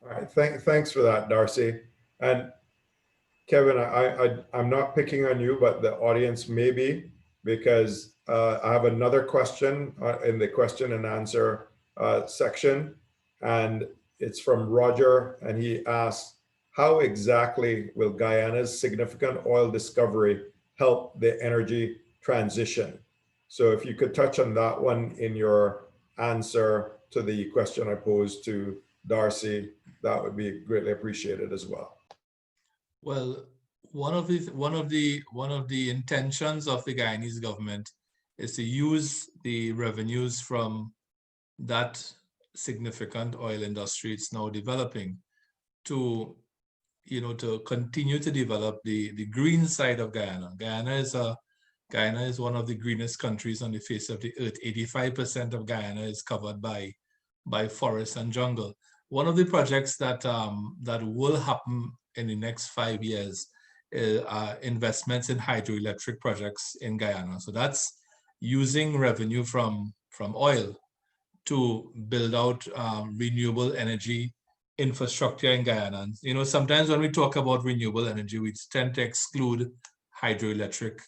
All right, thanks for that, Darcy. And Kevin, I'm not picking on you, but the audience may be, because I have another question in the question and answer section, and it's from Roger, and he asks, how exactly will Guyana's significant oil discovery help the energy transition? So if you could touch on that one in your answer to the question I posed to Darcy, that would be greatly appreciated as well. Well, one of the intentions of the Guyanese government is to use the revenues from that significant oil industry it's now developing to continue to develop the green side of Guyana. Guyana is one of the greenest countries on the face of the earth. 85% of Guyana is covered by forest and jungle. One of the projects that will happen in the next 5 years are investments in hydroelectric projects in Guyana. So that's using revenue from oil to build out renewable energy infrastructure in Guyana. And, you know, sometimes when we talk about renewable energy, we tend to exclude hydroelectric.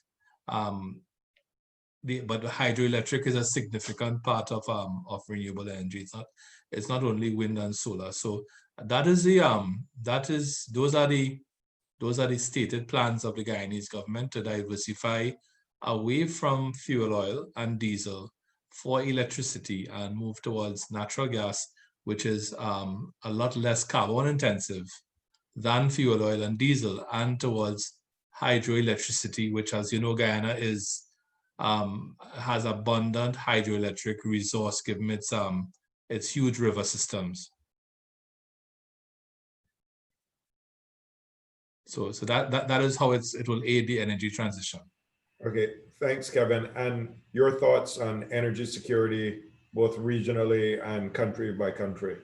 But hydroelectric is a significant part of renewable energy. It's not only wind and solar. So that is those are the stated plans of the Guyanese government to diversify away from fuel oil and diesel for electricity and move towards natural gas, which is a lot less carbon intensive than fuel oil and diesel, and towards hydroelectricity, which, as you know, Guyana has abundant hydroelectric resource given its huge river systems. So that is how it will aid the energy transition. Okay, thanks, Kevin. And your thoughts on energy security, both regionally and country by country?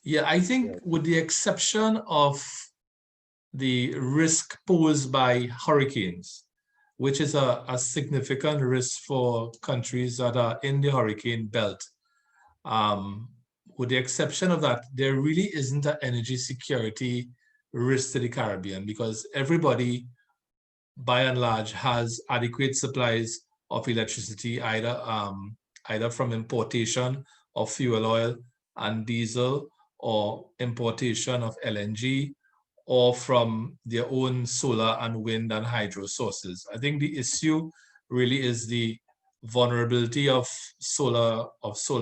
Yeah, I think with the exception of the risk posed by hurricanes, which is a significant risk for countries that are in the hurricane belt, with the exception of that, there really isn't an energy security risk to the Caribbean, because everybody, by and large, has adequate supplies of electricity, either from importation of fuel oil and diesel, or importation of LNG, or from their own solar and wind and hydro sources. I think the issue really is the vulnerability of solar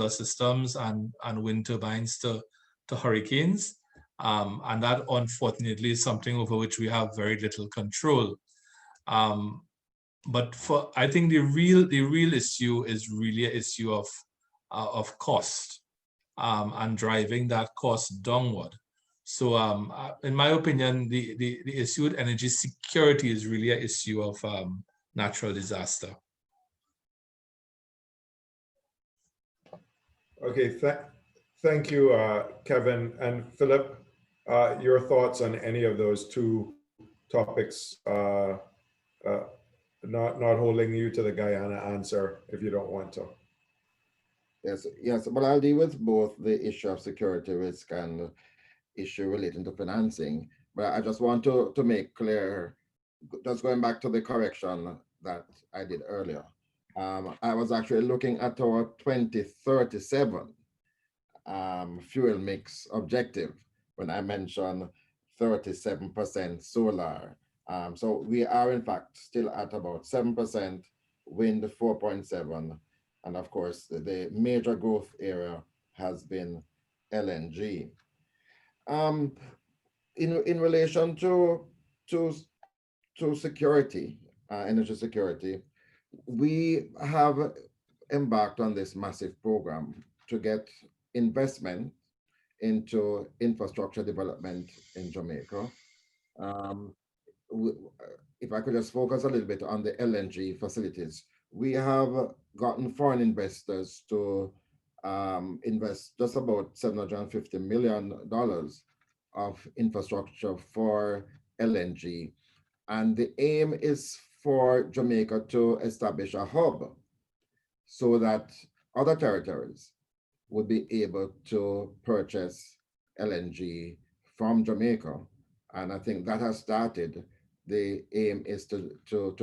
systems and wind turbines to hurricanes. And that, unfortunately, is something over which we have very little control. But I think the real issue is really an issue of cost, and driving that cost downward. So in my opinion, the issue with energy security is really an issue of natural disaster. Okay, thank you, Kevin. And Philip, your thoughts on any of those two topics, not holding you to the Guyana answer if you don't want to. Yes, but I'll deal with both the issue of security risk and issue relating to financing. But I just want to make clear, just going back to the correction that I did earlier. I was actually looking at our 2037 fuel mix objective when I mentioned 37% solar. So we are in fact still at about 7%, wind 4.7%, and of course the major growth area has been LNG. In relation to security, energy security, we have embarked on this massive program to get investment into infrastructure development in Jamaica. If I could just focus a little bit on the LNG facilities, we have gotten foreign investors to invest just about $750 million of infrastructure for LNG. And the aim is for Jamaica to establish a hub so that other territories would be able to purchase LNG from Jamaica. And I think that has started. The aim is to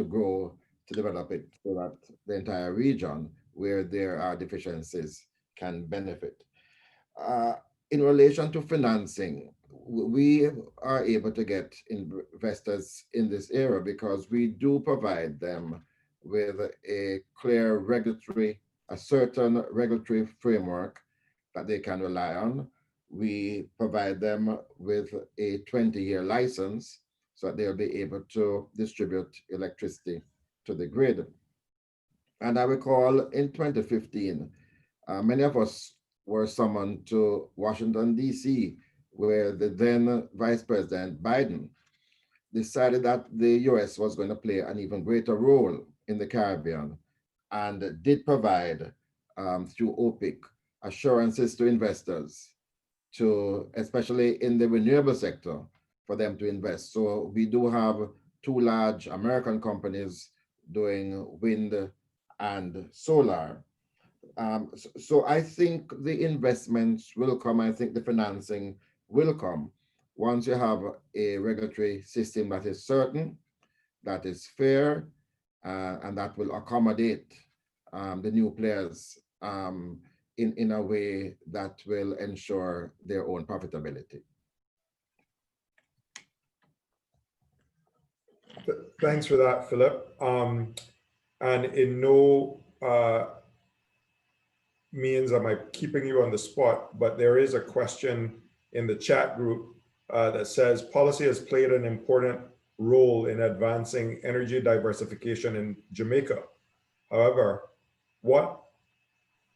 grow, to develop it so that the entire region where there are deficiencies can benefit. In relation to financing, we are able to get investors in this area because we do provide them with a clear a certain regulatory framework that they can rely on. We provide them with a 20-year license so that they'll be able to distribute electricity to the grid. And I recall in 2015, many of us were summoned to Washington, D.C., where the then Vice President Biden decided that the US was going to play an even greater role in the Caribbean, and did provide, through OPIC, assurances to investors, especially in the renewable sector, for them to invest. So we do have two large American companies doing wind and solar. So I think the investments will come. I think the financing will come once you have a regulatory system that is certain, that is fair, and that will accommodate the new players in a way that will ensure their own profitability. Thanks for that, Philip. And in no means am I keeping you on the spot, but there is a question in the chat group that says policy has played an important role in advancing energy diversification in Jamaica. However, what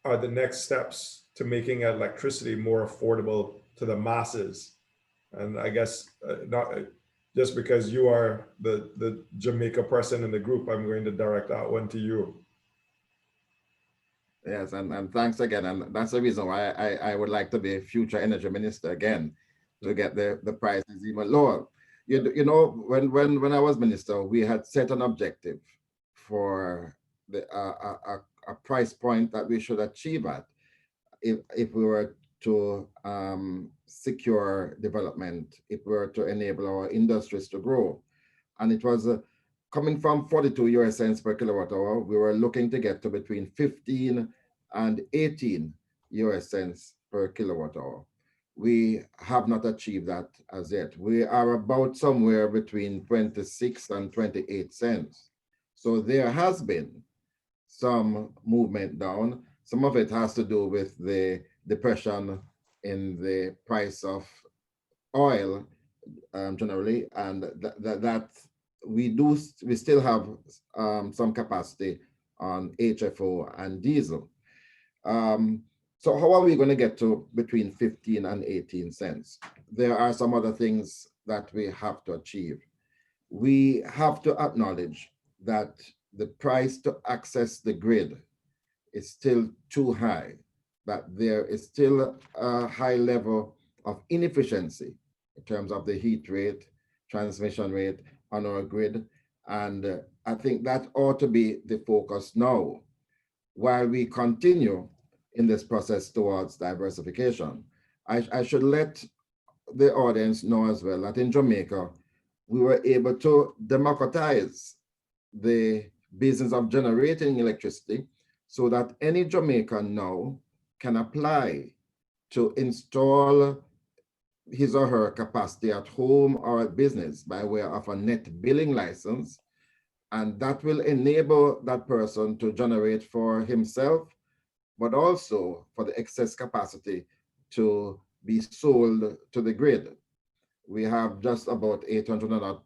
are the next steps to making electricity more affordable to the masses? And I guess not just because you are the Jamaica person in the group, I'm going to direct that one to you. Yes, and thanks again. And that's the reason why I would like to be a future energy minister again, to get the prices even lower. You know, when I was minister, we had set an objective for the a price point that we should achieve at if we were to secure development, if we were to enable our industries to grow. And it was coming from 42 US cents per kilowatt hour, we were looking to get to between 15 and 18 US cents per kilowatt hour. We have not achieved that as yet. We are about somewhere between 26 and 28 cents. So there has been some movement down. Some of it has to do with the depression in the price of oil generally, and that we still have some capacity on HFO and diesel. So how are we going to get to between 15 and 18 cents? There are some other things that we have to achieve. We have to acknowledge that the price to access the grid is still too high, that there is still a high level of inefficiency in terms of the heat rate, transmission rate on our grid. And I think that ought to be the focus now, while we continue in this process towards diversification. I should let the audience know as well that in Jamaica, we were able to democratize the business of generating electricity so that any Jamaican now can apply to install his or her capacity at home or at business by way of a net billing license. And that will enable that person to generate for himself, but also for the excess capacity to be sold to the grid. We have just about 800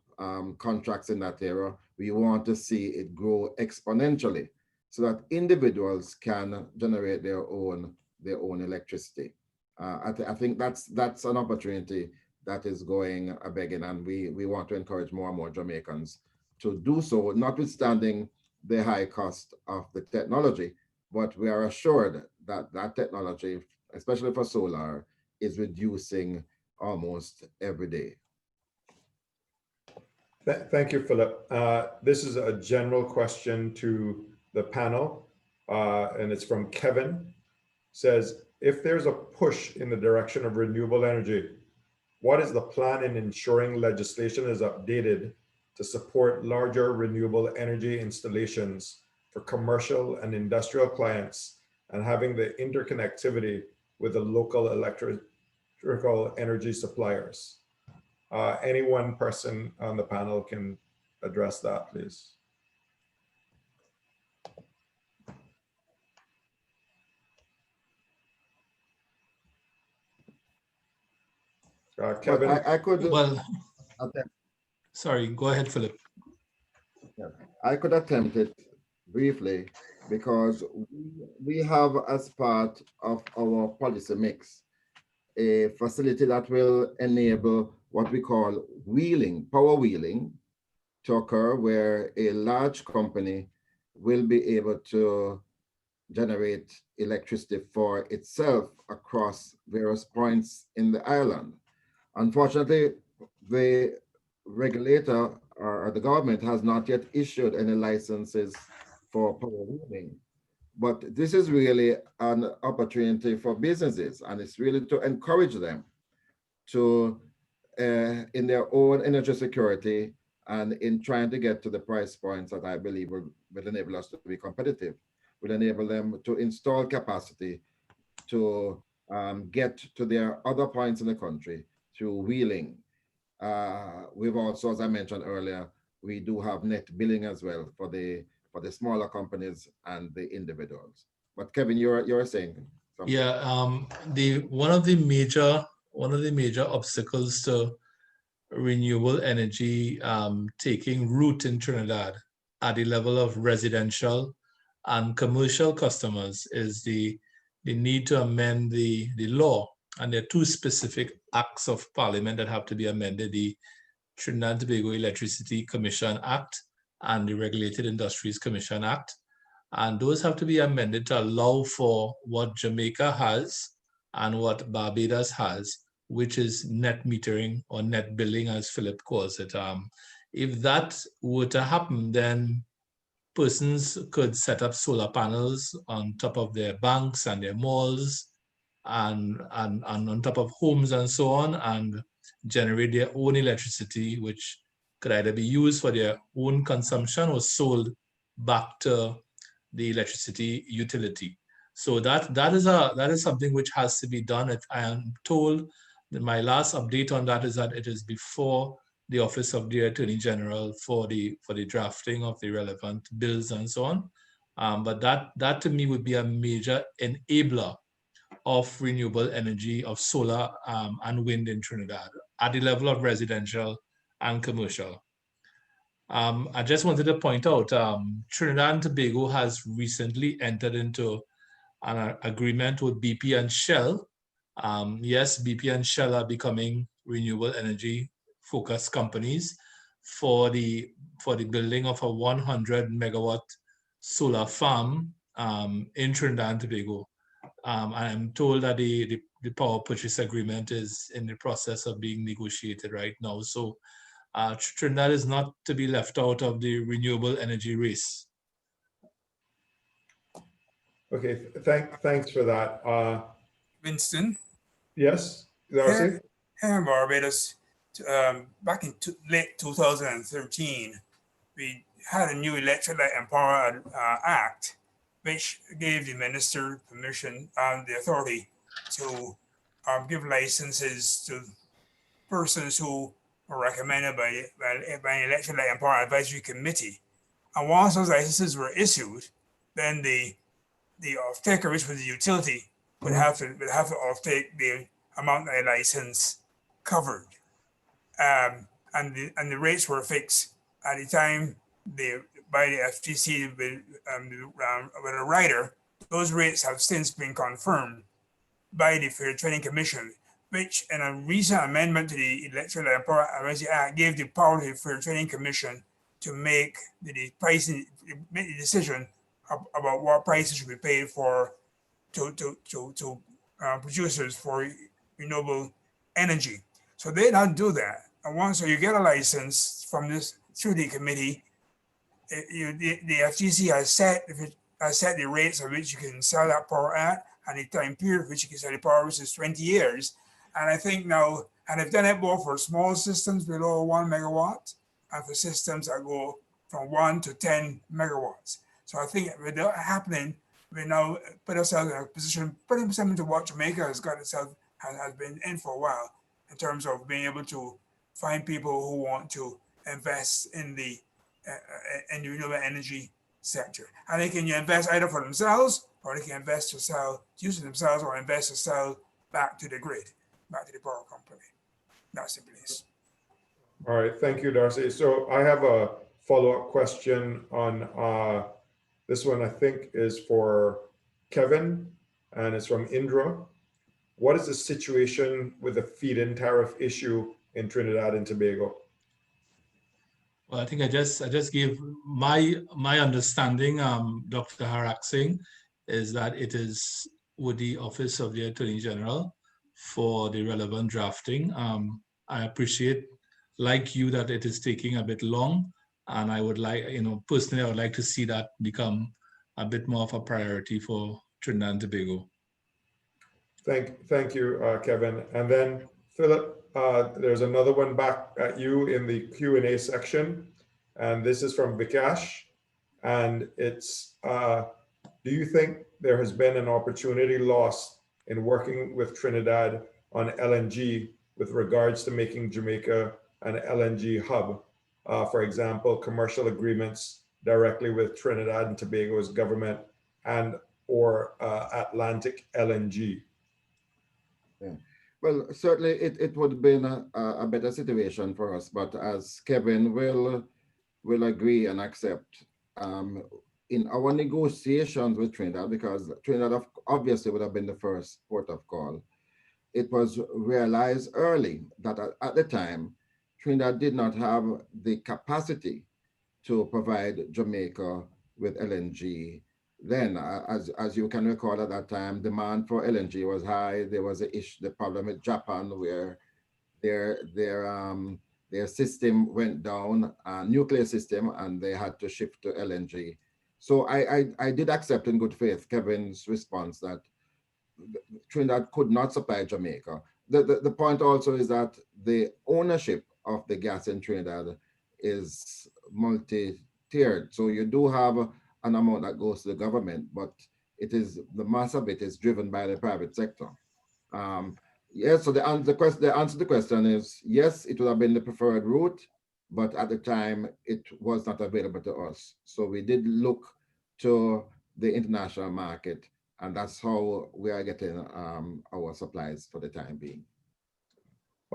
contracts in that area. We want to see it grow exponentially so that individuals can generate their own electricity. I think that's an opportunity that is going a begging, and we want to encourage more and more Jamaicans to do so, notwithstanding the high cost of the technology. But we are assured that that technology, especially for solar, is reducing almost every day. Thank you, Philip. This is a general question to the panel, and it's from Kevin. Says, if there's a push in the direction of renewable energy, what is the plan in ensuring legislation is updated to support larger renewable energy installations for commercial and industrial clients and having the interconnectivity with the local electrical energy suppliers? Any one person on the panel can address that, please. Kevin? Well, I could Well, attempt. sorry, go ahead, Philip. Yeah, I could attempt it briefly because we have, as part of our policy mix, a facility that will enable what we call wheeling, power wheeling, to occur, where a large company will be able to generate electricity for itself across various points in the island. Unfortunately, the regulator or the government has not yet issued any licenses for power wheeling. But this is really an opportunity for businesses, and it's really to encourage them to, in their own energy security and in trying to get to the price points that I believe will enable us to be competitive, will enable them to install capacity to get to their other points in the country through wheeling. We've also, as I mentioned earlier, we do have net billing as well for the smaller companies and the individuals. But Kevin, you're saying something. Yeah, one of the major obstacles to renewable energy taking root in Trinidad at the level of residential and commercial customers is the need to amend the law. And there are two specific acts of parliament that have to be amended: the Trinidad and Tobago Electricity Commission Act and the Regulated Industries Commission Act. And those have to be amended to allow for what Jamaica has and what Barbados has, which is net metering or net billing, as Philip calls it. If that were to happen, then persons could set up solar panels on top of their banks and their malls and on top of homes and so on, and generate their own electricity, which could either be used for their own consumption or sold back to the electricity utility. So that is something which has to be done. I am told that my last update on that is that it is before the Office of the Attorney General for the drafting of the relevant bills and so on. But that to me would be a major enabler of renewable energy, of solar and wind in Trinidad at the level of residential and commercial. I just wanted to point out, Trinidad and Tobago has recently entered into an agreement with BP and Shell. Yes, BP and Shell are becoming renewable energy focused companies for the building of a 100 megawatt solar farm in Trinidad and Tobago. I'm told that the power purchase agreement is in the process of being negotiated right now. So Trinidad is not to be left out of the renewable energy race. Okay, thanks for that. Winston? Yes, Darcy? Here in Barbados, back in late 2013, we had a new Electric Light and Power Act, which gave the minister permission and the authority to give licenses to persons who were recommended by the Electric Light and Power Advisory Committee. And once those licenses were issued, then the off-taker, which was the utility, would have to off-take the amount of license covered. And the rates were fixed at the time by the FTC with a rider. Those rates have since been confirmed by the Fair Trading Commission, which in a recent amendment to the Electric Light and Power Advisory Act gave the power to the Fair Trading Commission to make the pricing, make the decision about what prices should be paid to producers for renewable energy. So they don't do that. And once you get a license from this through the committee, the FTC has set the rates at which you can sell that power at, and the time period which you can sell the power, which is 20 years. And I think now, and they've done it both for small systems below 1 megawatt and for systems that go from 1 to 10 megawatts. So I think with that happening, we now put ourselves in a position pretty similar to what Jamaica has been in for a while, in terms of being able to find people who want to invest in the renewable energy sector. And they can invest either for themselves, or they can invest to sell, use it themselves, or invest to sell back to the grid, back to the power company. That's the place. All right, thank you, Darcy. So I have a follow-up question on this one. I think is for Kevin, and it's from Indra. What is the situation with the feed-in tariff issue in Trinidad and Tobago? Well, I think I just gave my understanding, Dr. Haraxing, is that it is with the Office of the Attorney General for the relevant drafting. I appreciate, like you, that it is taking a bit long, And I would like, personally, I would like to see that become a bit more of a priority for Trinidad and Tobago. Thank you, Kevin. And then Philip, there's another one back at you in the Q&A section. And this is from Vikash. And it's, do you think there has been an opportunity lost in working with Trinidad on LNG with regards to making Jamaica an LNG hub? For example, commercial agreements directly with Trinidad and Tobago's government and or Atlantic LNG. Yeah. Well, certainly it would have been a better situation for us, but as Kevin will agree and accept, in our negotiations with Trinidad, because Trinidad obviously would have been the first port of call, it was realized early that at the time, Trinidad did not have the capacity to provide Jamaica with LNG. Then, as you can recall at that time, demand for LNG was high. There was the problem with Japan where their system went down, nuclear system, and they had to shift to LNG. So I did accept in good faith Kevin's response that Trinidad could not supply Jamaica. The point also is that the ownership of the gas in Trinidad is multi-tiered. So you do have an amount that goes to the government, but the mass of it is driven by the private sector. Yes, so the answer to the question is yes, it would have been the preferred route, but at the time it was not available to us. So we did look to the international market, and that's how we are getting our supplies for the time being.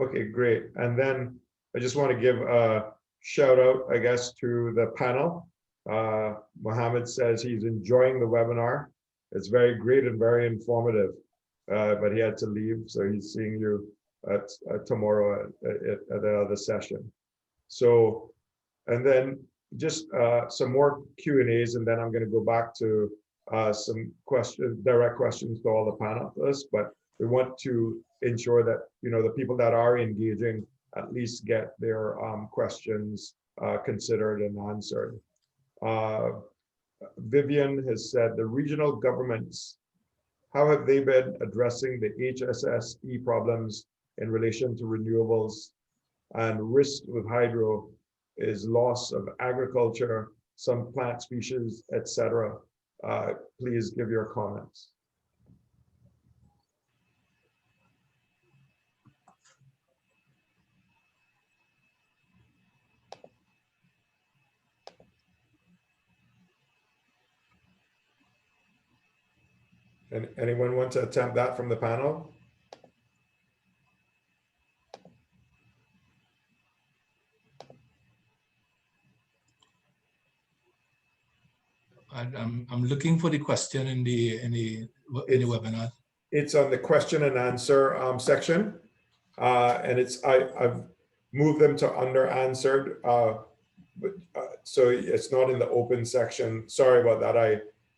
Okay, great. And then I just want to give a shout out, I guess, to the panel. Mohammed says he's enjoying the webinar. It's very great and very informative, but he had to leave, so he's seeing you tomorrow at the other session. So, and then just some more Q&As, and then I'm going to go back to some direct questions to all the panelists, but we want to ensure that, the people that are engaging at least get their questions considered and answered. Vivian has said, the regional governments, how have they been addressing the HSSE problems in relation to renewables and risk with hydro is loss of agriculture, some plant species, etc. Please give your comments. And anyone want to attempt that from the panel? I'm looking for the question in the webinar. It's on the question and answer section, and I've moved them to under answered, so it's not in the open section. Sorry about that.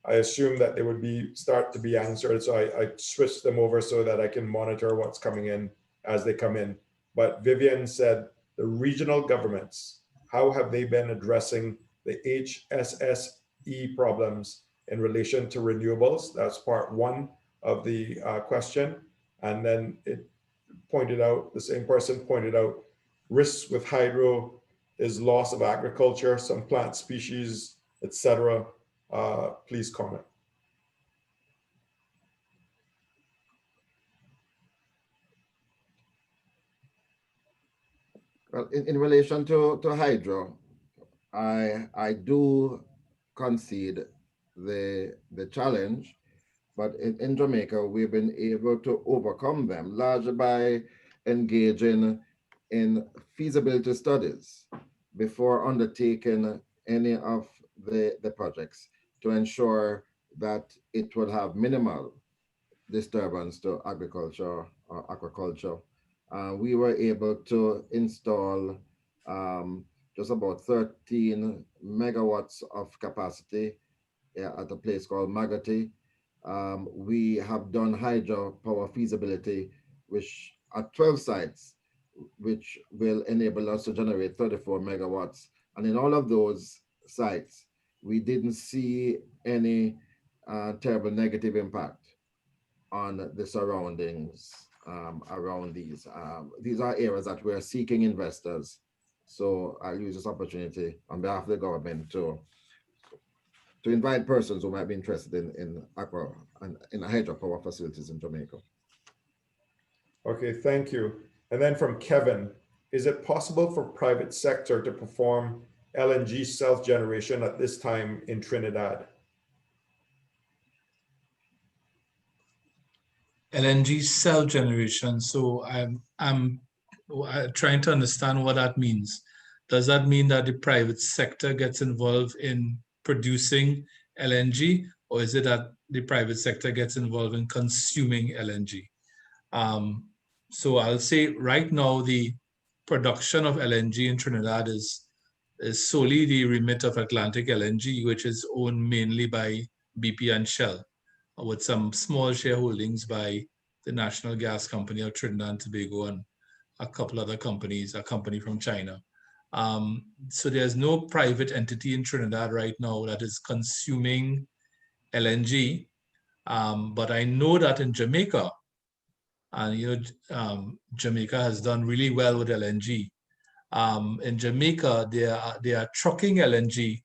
I assumed that they would start to be answered, so I switched them over so that I can monitor what's coming in as they come in. But Vivian said, the regional governments, how have they been addressing the HSSE problems in relation to renewables? That's part one of the question. And then it pointed out, the same person pointed out, risks with hydro is loss of agriculture, some plant species, etc. Please comment. Well, in relation to hydro, I do concede the challenge, but in Jamaica, we've been able to overcome them largely by engaging in feasibility studies before undertaking any of the projects to ensure that it would have minimal disturbance to agriculture or aquaculture. We were able to install just about 13 megawatts of capacity at a place called Magati. We have done hydropower feasibility, at 12 sites, which will enable us to generate 34 megawatts And in all of those sites, we didn't see any terrible negative impact on the surroundings around these. These are areas that we're seeking investors. So I'll use this opportunity on behalf of the government to invite persons who might be interested in aqua and in hydropower facilities in Jamaica. Okay, thank you. And then from Kevin, is it possible for private sector to perform LNG self-generation at this time in Trinidad? LNG cell generation. So I'm trying to understand what that means. Does that mean that the private sector gets involved in producing LNG, or is it that the private sector gets involved in consuming LNG? So I'll say right now the production of LNG in Trinidad is solely the remit of Atlantic LNG, which is owned mainly by BP and Shell, with some small shareholdings by the National Gas Company of Trinidad and Tobago and a couple other companies, a company from China. So there's no private entity in Trinidad right now that is consuming LNG. But I know that in Jamaica, and Jamaica has done really well with LNG. In Jamaica, they are trucking LNG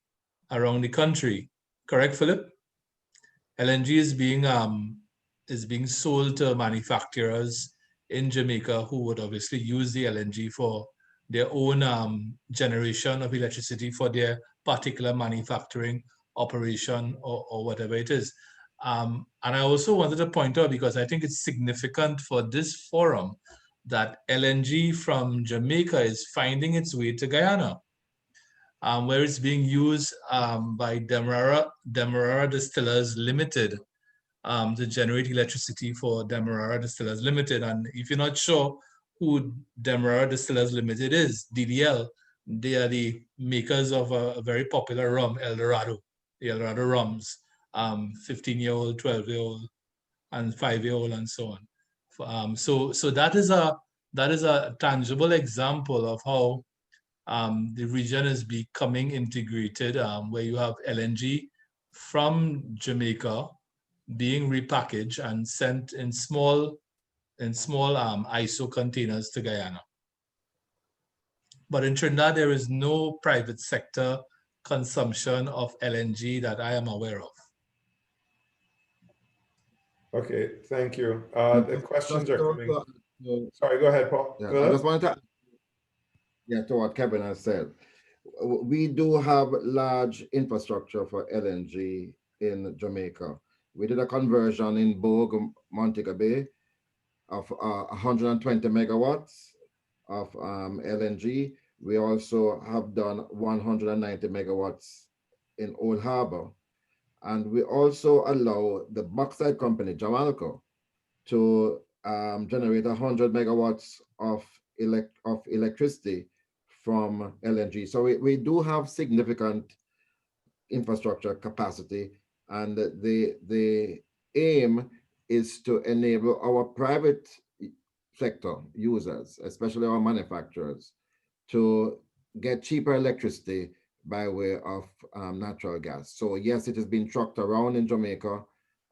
around the country. Correct, Philip? LNG is being sold to manufacturers in Jamaica who would obviously use the LNG for their own generation of electricity for their particular manufacturing operation or whatever it is. And I also wanted to point out, because I think it's significant for this forum, that LNG from Jamaica is finding its way to Guyana, where it's being used by Demerara Distillers Limited to generate electricity for Demerara Distillers Limited. And if you're not sure who Demerara Distillers Limited is, DDL, they are the makers of a very popular rum, El Dorado, the El Dorado rums, 15-year-old, 12-year-old, and 5-year-old, and so on. So that is a tangible example of how the region is becoming integrated, where you have LNG from Jamaica being repackaged and sent in small ISO containers to Guyana. But in Trinidad, there is no private sector consumption of LNG that I am aware of. Okay, thank you. The questions are coming. Sorry, go ahead, Paul. Yeah, Go I ahead. just wanted to what Kevin has said. We do have large infrastructure for LNG in Jamaica. We did a conversion in Bogue, Montego Bay, of 120 megawatts of LNG. We also have done 190 megawatts in Old Harbor. And we also allow the bauxite company, Jamalco, to generate 100 megawatts of electricity from LNG. So we do have significant infrastructure capacity, and the aim is to enable our private sector users, especially our manufacturers, to get cheaper electricity by way of natural gas. So yes, it has been trucked around in Jamaica.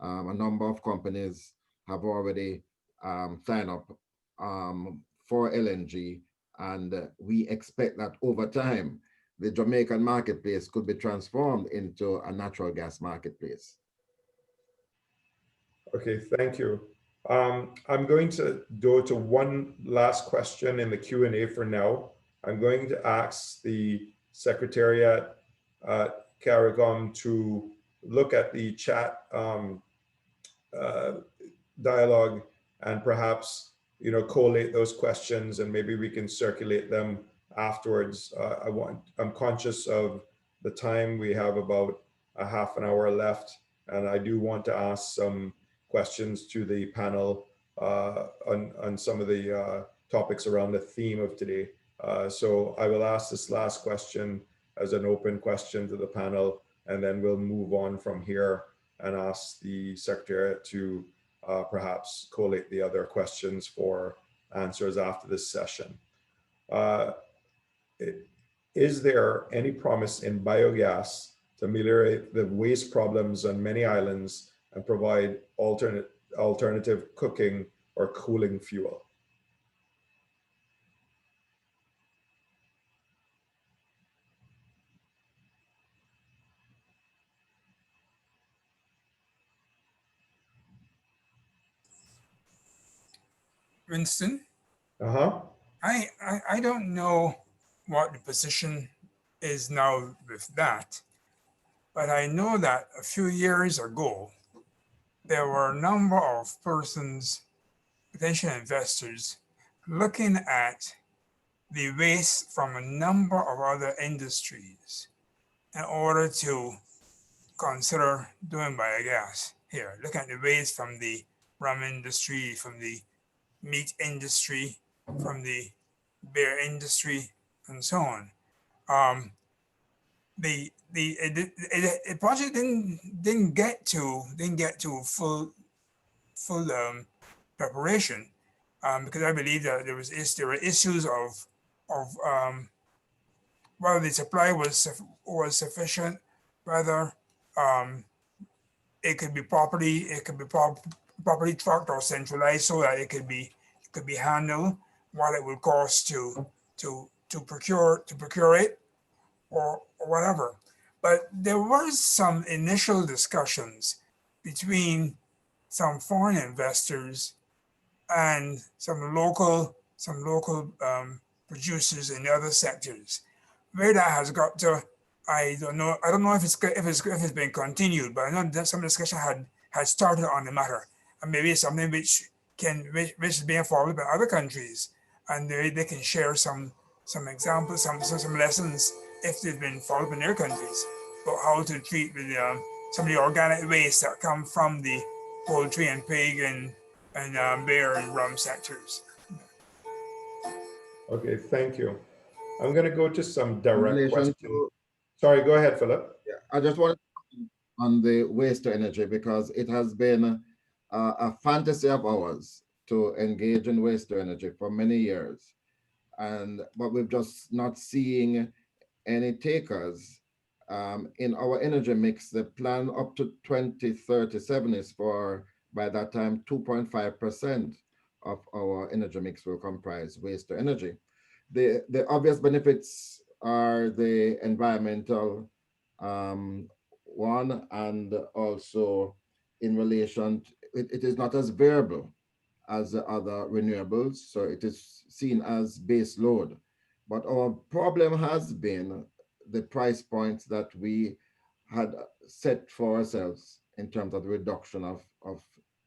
A number of companies have already signed up for LNG, and we expect that over time, the Jamaican marketplace could be transformed into a natural gas marketplace. Okay, thank you. I'm going to go to one last question in the Q&A for now. I'm going to ask the Secretariat at CARICOM to look at the chat dialogue and perhaps collate those questions, and maybe we can circulate them afterwards. I'm conscious of the time. We have about a half an hour left, and I do want to ask some questions to the panel on some of the topics around the theme of today. So I will ask this last question as an open question to the panel, and then we'll move on from here and ask the Secretariat to perhaps collate the other questions for answers after this session. is there any promise in biogas to ameliorate the waste problems on many islands and provide alternative cooking or cooling fuel? Winston, Uh-huh. I don't know what the position is now with that, but I know that a few years ago, there were a number of persons, potential investors, looking at the waste from a number of other industries in order to consider doing biogas here. Look at the waste from the rum industry, from the meat industry, from the beer industry, and so on. Um, the project didn't get to full preparation because I believe that there were issues of whether the supply was sufficient, whether um, it could be properly trucked or centralized so that it could be handled, what it would cost to procure it or whatever. But there was some initial discussions between some foreign investors and some local producers in the other sectors. Where that has got to, I don't know. I don't know if it's been continued, but I know that some discussion had started on the matter, and maybe it's something which is being followed by other countries, and they can share some examples, some lessons if they've been followed in their countries about how to treat with some of the organic waste that come from the poultry and pig and beer and rum sectors. Okay, thank you. I'm going to go to some In direct relation questions. to, Sorry, go ahead, Philip. yeah, I just want to on the waste to energy because it has been a fantasy of ours to engage in waste to energy for many years, but we've just not seeing any takers. In our energy mix, the plan up to 2037 is for, by that time, 2.5% of our energy mix will comprise waste to energy. The obvious benefits are the environmental one, and also in relation to, it is not as variable as the other renewables, so it is seen as base load. But our problem has been the price points that we had set for ourselves in terms of the reduction of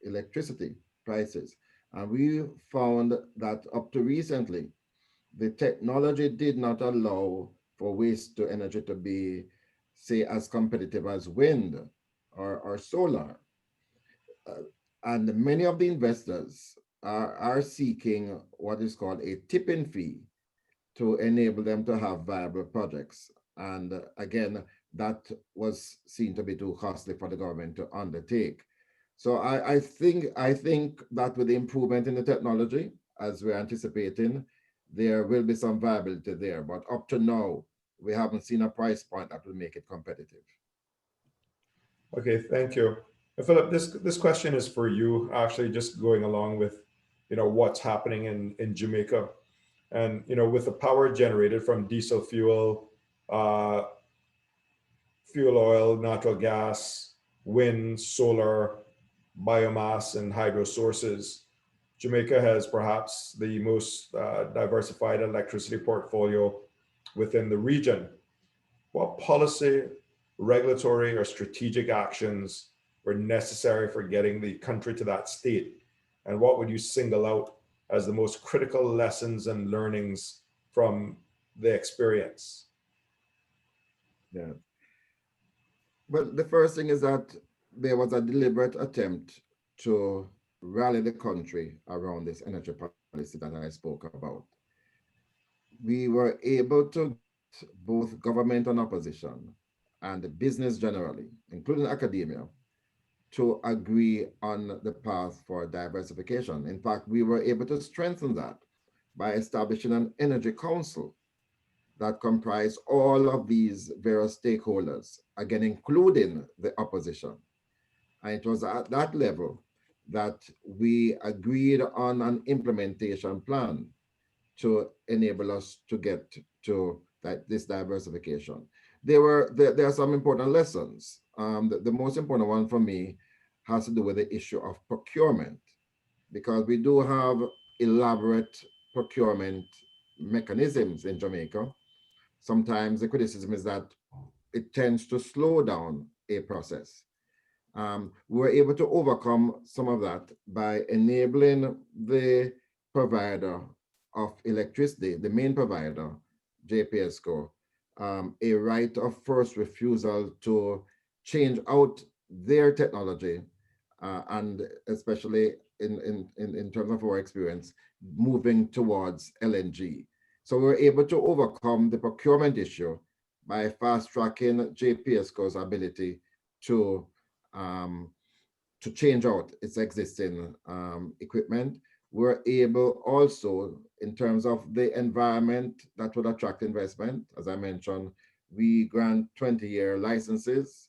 electricity prices. And we found that up to recently, the technology did not allow for waste to energy to be, say, as competitive as wind or solar. Uh, and many of the investors are seeking what is called a tipping fee to enable them to have viable projects. And again, that was seen to be too costly for the government to undertake. So I think that with the improvement in the technology, as we're anticipating, there will be some viability there. But up to now, we haven't seen a price point that will make it competitive. Okay, thank you. Philip, this question is for you, actually just going along with, what's happening in Jamaica. And, with the power generated from diesel fuel, uh, fuel oil, natural gas, wind, solar, biomass, and hydro sources, Jamaica has perhaps the most diversified electricity portfolio within the region. What policy, regulatory, or strategic actions were necessary for getting the country to that state? And what would you single out as the most critical lessons and learnings from the experience? Yeah. Well, the first thing is that there was a deliberate attempt to rally the country around this energy policy that I spoke about. We were able to get both government and opposition and business generally, including academia, to agree on the path for diversification. In fact, we were able to strengthen that by establishing an energy council that comprise all of these various stakeholders, again, including the opposition. And it was at that level that we agreed on an implementation plan to enable us to get to this diversification. There are some important lessons. The most important one for me has to do with the issue of procurement, because we do have elaborate procurement mechanisms in Jamaica. Sometimes the criticism is that it tends to slow down a process. We were able to overcome some of that by enabling the provider of electricity, the main provider, JPSCO, a right of first refusal to change out their technology, and especially in terms of our experience, moving towards LNG. So we were able to overcome the procurement issue by fast-tracking JPSCO's ability to change out its existing equipment. We're able also, in terms of the environment that would attract investment, as I mentioned, we grant 20-year licenses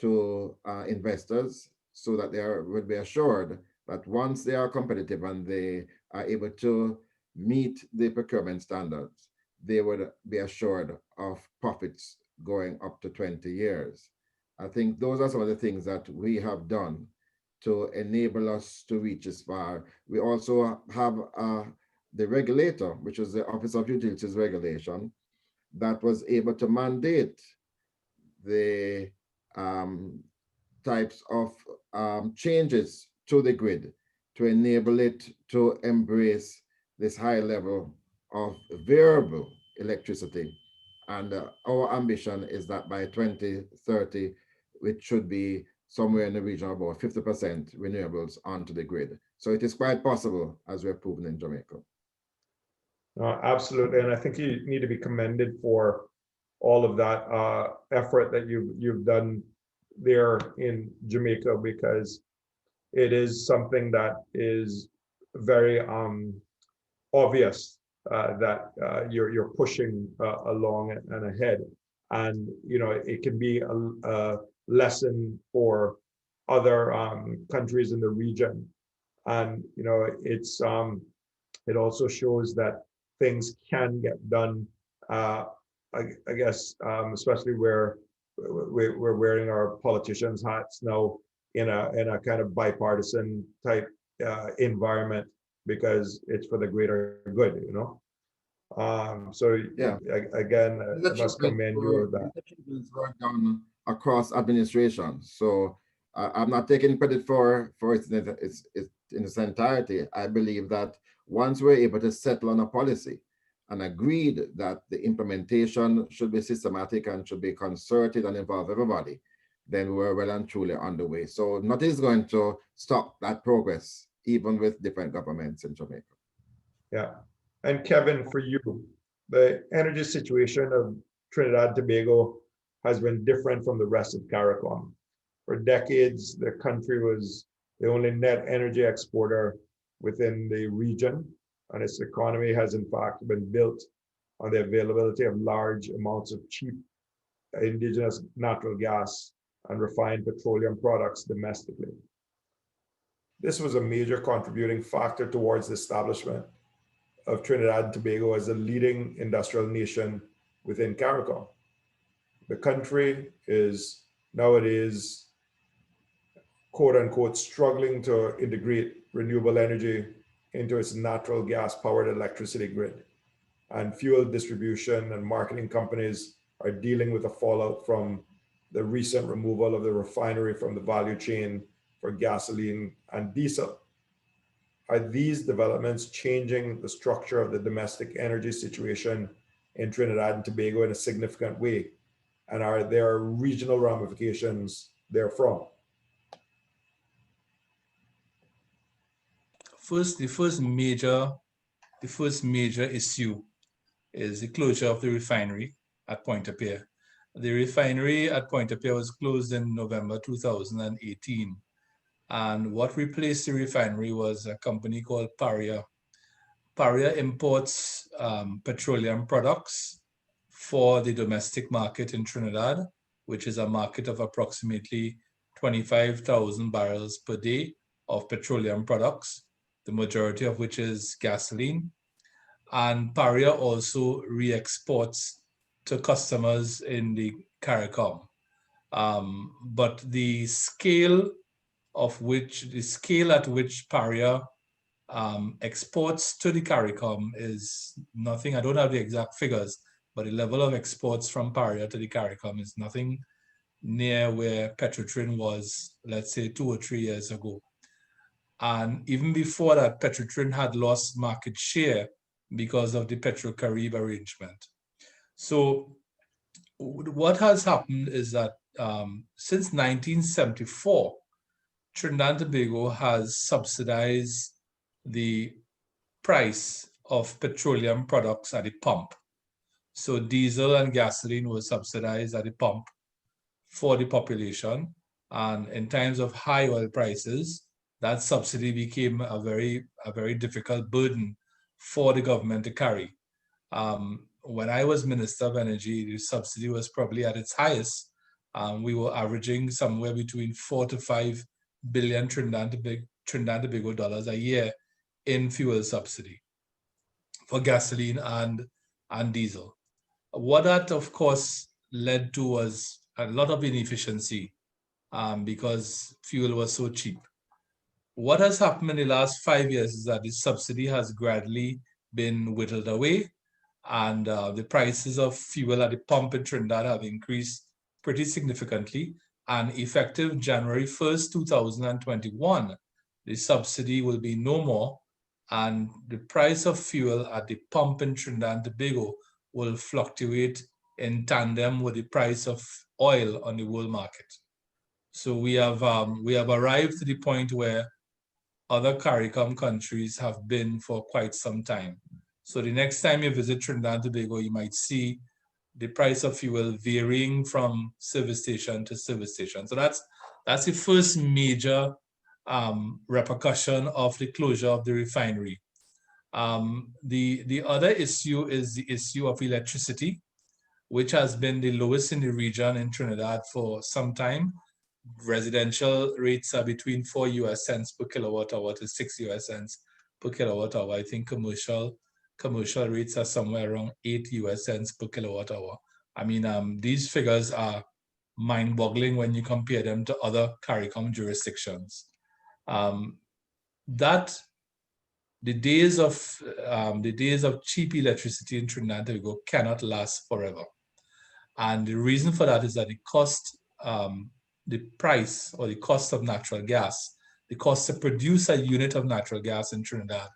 to investors so that they will be assured that once they are competitive and they are able to meet the procurement standards, they would be assured of profits going up to 20 years. I think those are some of the things that we have done to enable us to reach this far. We also have the regulator, which is the Office of Utilities Regulation, that was able to mandate the types of changes to the grid to enable it to embrace this high level of variable electricity. And our ambition is that by 2030, it should be somewhere in the region of about 50% renewables onto the grid. So it is quite possible, as we're proven in Jamaica. Absolutely, and I think you need to be commended for all of that effort that you've done there in Jamaica, because it is something that is very obvious that you're pushing along and ahead, and it can be a lesson for other countries in the region, and it's it also shows that things can get done. I guess especially where we're wearing our politicians' hats now in a kind of bipartisan type environment, because it's for the greater good, So yeah, again, I must commend you on that. Work done across administration. So I'm not taking credit for it in its entirety. I believe that once we're able to settle on a policy and agreed that the implementation should be systematic and should be concerted and involve everybody, then we're well and truly underway. So nothing is going to stop that progress, even with different governments in Jamaica. Yeah. And Kevin, for you, the energy situation of Trinidad and Tobago has been different from the rest of CARICOM. For decades, the country was the only net energy exporter within the region, and its economy has in fact been built on the availability of large amounts of cheap indigenous natural gas and refined petroleum products domestically. This was a major contributing factor towards the establishment of Trinidad and Tobago as a leading industrial nation within CARICOM. The country is nowadays, quote unquote, struggling to integrate renewable energy into its natural gas powered electricity grid. And fuel distribution and marketing companies are dealing with the fallout from the recent removal of the refinery from the value chain for gasoline and diesel. Are these developments changing the structure of the domestic energy situation in Trinidad and Tobago in a significant way? And are there regional ramifications therefrom? The first major issue is the closure of the refinery at Pointe-à-Pierre. The refinery at Pointe-à-Pierre was closed in November 2018. And what replaced the refinery was a company called Paria. Paria imports petroleum products for the domestic market in Trinidad, which is a market of approximately 25,000 barrels per day of petroleum products, the majority of which is gasoline. And Paria also re-exports to customers in the CARICOM. But the scale at which Paria exports to the CARICOM is nothing. I don't have the exact figures, but the level of exports from Paria to the CARICOM is nothing near where Petrotrin was, let's say, 2 or 3 years ago. And even before that, Petrotrin had lost market share because of the Petro-Carib arrangement. So what has happened is that since 1974, Trinidad and Tobago has subsidized the price of petroleum products at the pump. So diesel and gasoline was subsidized at the pump for the population. And in times of high oil prices, that subsidy became a very difficult burden for the government to carry. When I was Minister of Energy, the subsidy was probably at its highest. We were averaging somewhere between 4 to 5 billion Trinidad and Tobago dollars a year in fuel subsidy for gasoline and diesel. What that, of course, led to was a lot of inefficiency because fuel was so cheap. What has happened in the last 5 years is that the subsidy has gradually been whittled away, and the prices of fuel at the pump in Trinidad have increased pretty significantly. And effective January 1st, 2021, the subsidy will be no more, and the price of fuel at the pump in Trinidad and Tobago will fluctuate in tandem with the price of oil on the world market. So we have arrived to the point where other CARICOM countries have been for quite some time. So the next time you visit Trinidad and Tobago, you might see the price of fuel varying from service station to service station. So that's the first major repercussion of the closure of the refinery. The other issue is the issue of electricity, which has been the lowest in the region in Trinidad for some time. Residential rates are between 4 US cents per kilowatt hour to 6 US cents per kilowatt hour. I think commercial rates are somewhere around 8 US cents per kilowatt hour. I mean, these figures are mind-boggling when you compare them to other CARICOM jurisdictions. The days of cheap electricity in Trinidad and Tobago cannot last forever. And the reason for that is that the price or the cost of natural gas, the cost to produce a unit of natural gas in Trinidad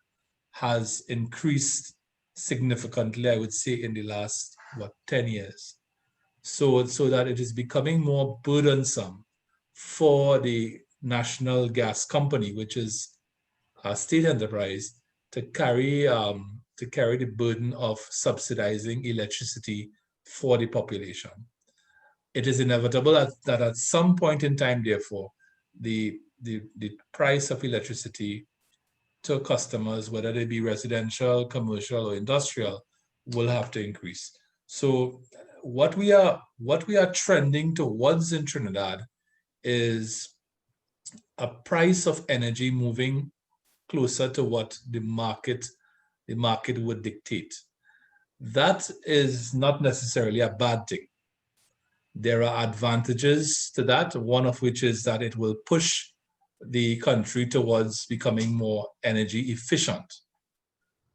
has increased significantly, I would say, in the last, 10 years. So that it is becoming more burdensome for the National Gas Company, which is a state enterprise, to carry the burden of subsidizing electricity for the population. It is inevitable that at some point in time, therefore, the price of electricity to customers, whether they be residential, commercial, or industrial, will have to increase. So what we are trending towards in Trinidad is a price of energy moving closer to what the market would dictate. That is not necessarily a bad thing. There are advantages to that, one of which is that it will push the country towards becoming more energy efficient.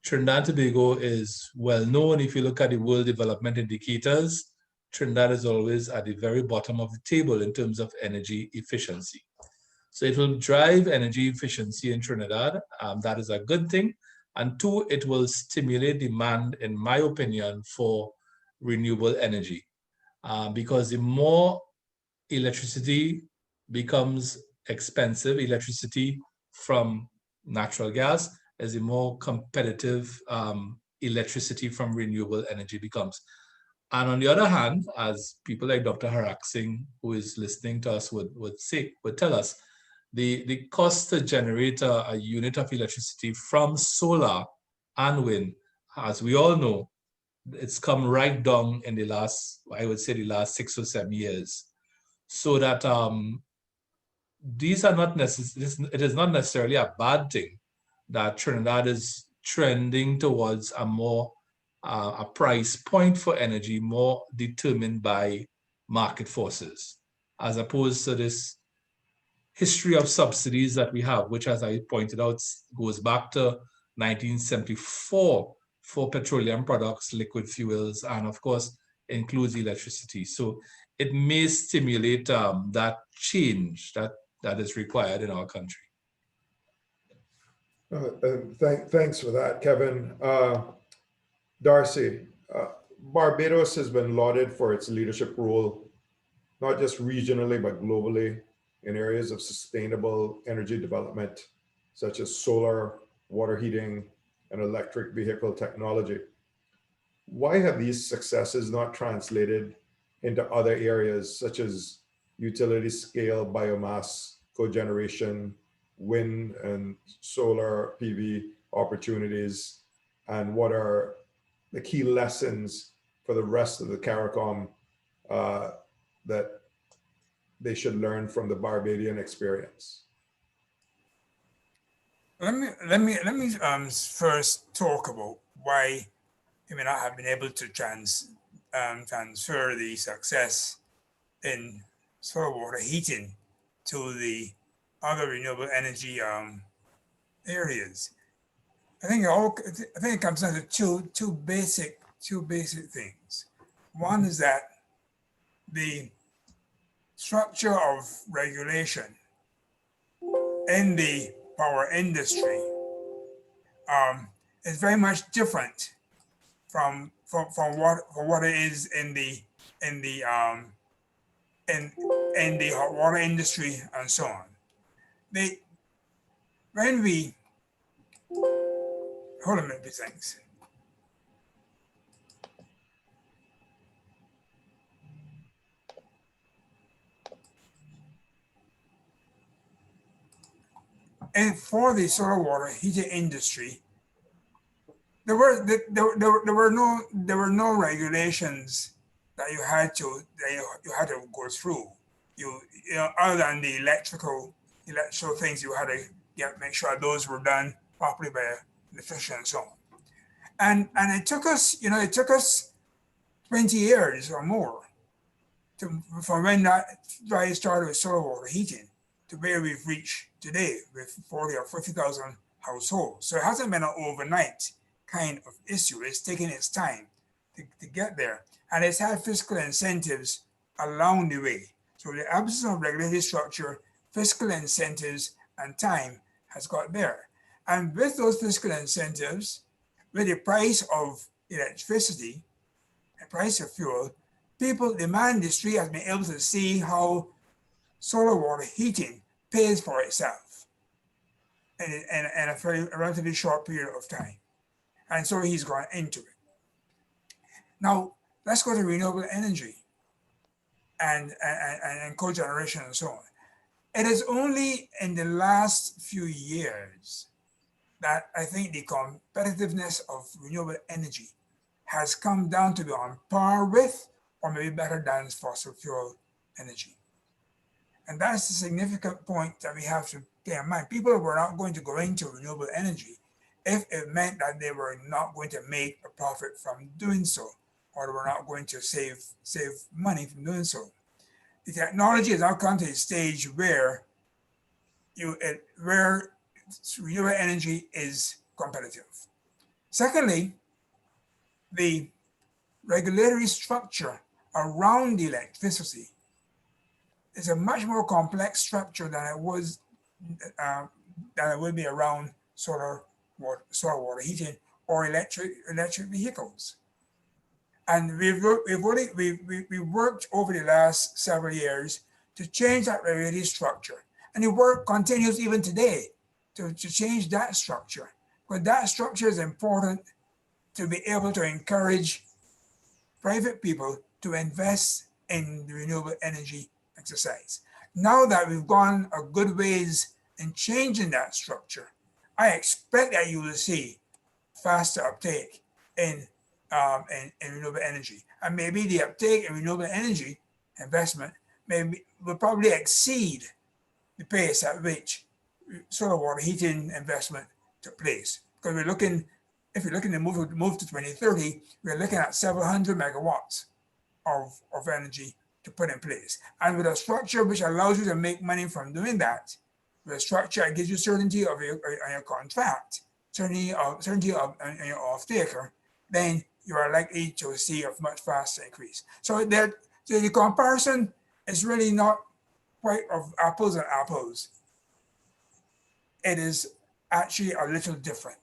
Trinidad and Tobago is well known. If you look at the World Development Indicators, Trinidad is always at the very bottom of the table in terms of energy efficiency. So it will drive energy efficiency in Trinidad. That is a good thing. And two, it will stimulate demand, in my opinion, for renewable energy. Because the more electricity becomes expensive, electricity from natural gas, as the more competitive electricity from renewable energy becomes. And on the other hand, as people like Dr. Harak Singh, who is listening to us, would tell us, the cost to generate a unit of electricity from solar and wind, as we all know, it's come right down in the last, I would say the last 6 or 7 years. So that these are not necessarily, it is not necessarily a bad thing that Trinidad is trending towards a more, a price point for energy more determined by market forces, as opposed to this history of subsidies that we have, which, as I pointed out, goes back to 1974 for petroleum products, liquid fuels, and of course, includes electricity. So it may stimulate that change that is required in our country. Thanks for that, Kevin. Darcy, Barbados has been lauded for its leadership role, not just regionally, but globally in areas of sustainable energy development, such as solar, water heating, and electric vehicle technology. Why have these successes not translated into other areas such as utility scale biomass cogeneration, wind and solar PV opportunities, and what are the key lessons for the rest of the CARICOM that they should learn from the Barbadian experience? Let me first talk about why we may not have been able to transfer the success in solar water heating to the other renewable energy areas. I think it comes down to two basic things. One is that the structure of regulation in the power industry is very much different from what it is in the hot water industry and so on. When we hold a minute, thanks. And for the solar water heating industry, there were no regulations that you had to go through. You know, other than the electrical things, you had to make sure those were done properly by an electrician and so on. And it took us 20 years or more from when that started with solar water heating to where we've reached today with 40 or 50,000 households. So it hasn't been an overnight kind of issue. It's taken its time to get there. And it's had fiscal incentives along the way. So the absence of regulatory structure, fiscal incentives, and time has got there. And with those fiscal incentives, with the price of electricity, the price of fuel, people, the man industry has been able to see how solar water heating pays for itself in a relatively short period of time. And so he's gone into it. Now, let's go to renewable energy and cogeneration and so on. It is only in the last few years that I think the competitiveness of renewable energy has come down to be on par with or maybe better than fossil fuel energy. And that's a significant point that we have to bear in mind. People were not going to go into renewable energy if it meant that they were not going to make a profit from doing so, or they were not going to save money from doing so. The technology has now come to a stage where renewable energy is competitive. Secondly, the regulatory structure around the electricity is a much more complex structure than it was than it would be around solar water heating or electric vehicles. And we've worked over the last several years to change that regulatory structure. And the work continues even today to change that structure. But that structure is important to be able to encourage private people to invest in the renewable energy exercise. Now that we've gone a good ways in changing that structure, I expect that you will see faster uptake in in renewable energy. And maybe the uptake in renewable energy investment will probably exceed the pace at which solar water heating investment took place. Because if you're looking to move to 2030, we're looking at several hundred megawatts of energy to put in place. And with a structure which allows you to make money from doing that, with a structure that gives you certainty of your contract, certainty of your off-taker, then you are likely to see a much faster increase. So the comparison is really not quite of apples and apples. It is actually a little different.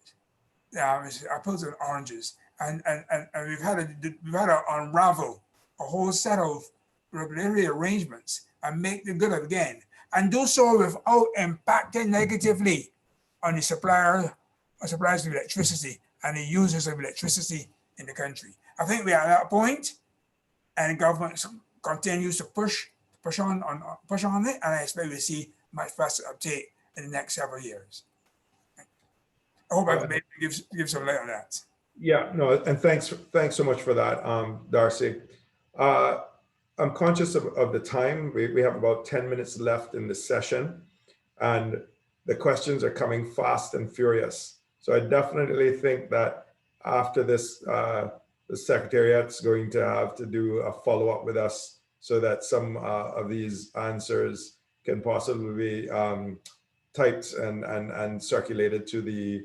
It's apples and oranges, and we've had to unravel a whole set of regulatory arrangements and make them good again, and do so without impacting negatively on the suppliers of electricity and the users of electricity in the country. I think we are at that point, and the government continues to push on it, and I expect we'll see much faster uptake in the next several years. I hope I maybe give some light on that. Yeah, no, and thanks so much for that, Darcy. I'm conscious of the time. We have about 10 minutes left in this session, and the questions are coming fast and furious. So I definitely think that after this, the Secretariat's going to have to do a follow-up with us so that some of these answers can possibly be typed and circulated to the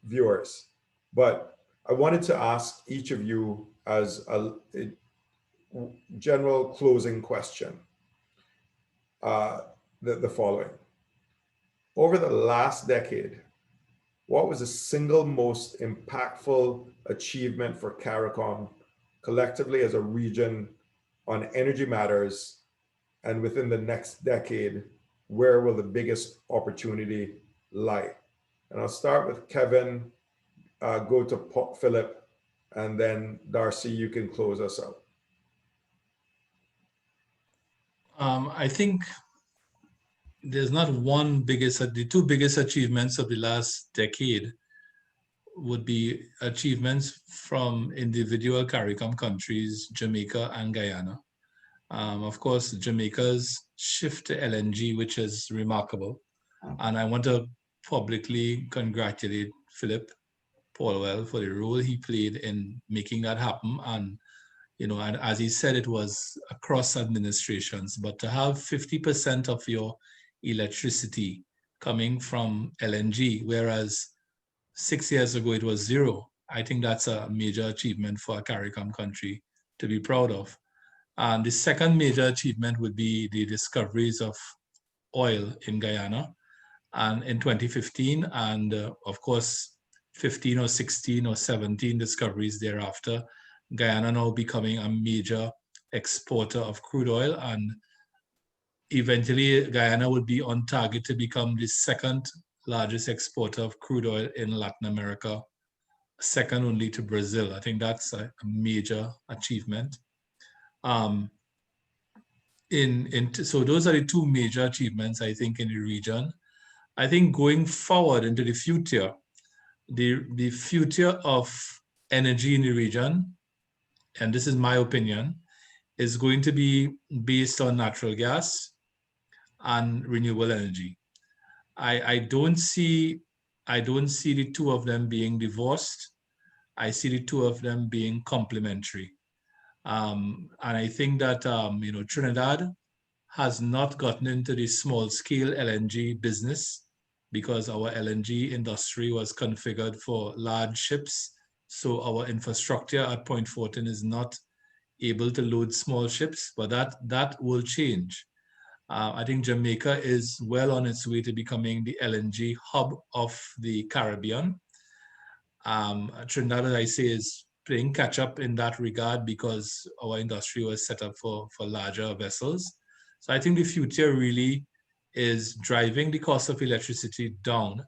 viewers. But I wanted to ask each of you as a general closing question, the following. Over the last decade, what was the single most impactful achievement for CARICOM collectively as a region on energy matters? And within the next decade, where will the biggest opportunity lie? And I'll start with Kevin, go to Philip, and then Darcy, you can close us out. I think there's not one the two biggest achievements of the last decade would be achievements from individual CARICOM countries, Jamaica and Guyana. Of course, Jamaica's shift to LNG, which is remarkable. And I want to publicly congratulate Philip Paulwell for the role he played in making that happen. And, you know, and as he said, it was across administrations, but to have 50% of your electricity coming from LNG, whereas 6 years ago it was zero. I think that's a major achievement for a CARICOM country to be proud of. And the second major achievement would be the discoveries of oil in Guyana, and in 2015, and of course 15 or 16 or 17 discoveries thereafter. Guyana now becoming a major exporter of crude oil, and eventually Guyana would be on target to become the second largest exporter of crude oil in Latin America, second only to Brazil. I think that's a major achievement. So those are the two major achievements, I think, in the region. I think going forward into the future, the future of energy in the region, and this is my opinion, is going to be based on natural gas and renewable energy. I don't see the two of them being divorced. I see the two of them being complementary. And I think that you know, Trinidad has not gotten into the small scale LNG business because our LNG industry was configured for large ships. So our infrastructure at Point Fortin is not able to load small ships, but that will change. I think Jamaica is well on its way to becoming the LNG hub of the Caribbean. Trinidad, as I say, is playing catch up in that regard because our industry was set up for larger vessels. So I think the future really is driving the cost of electricity down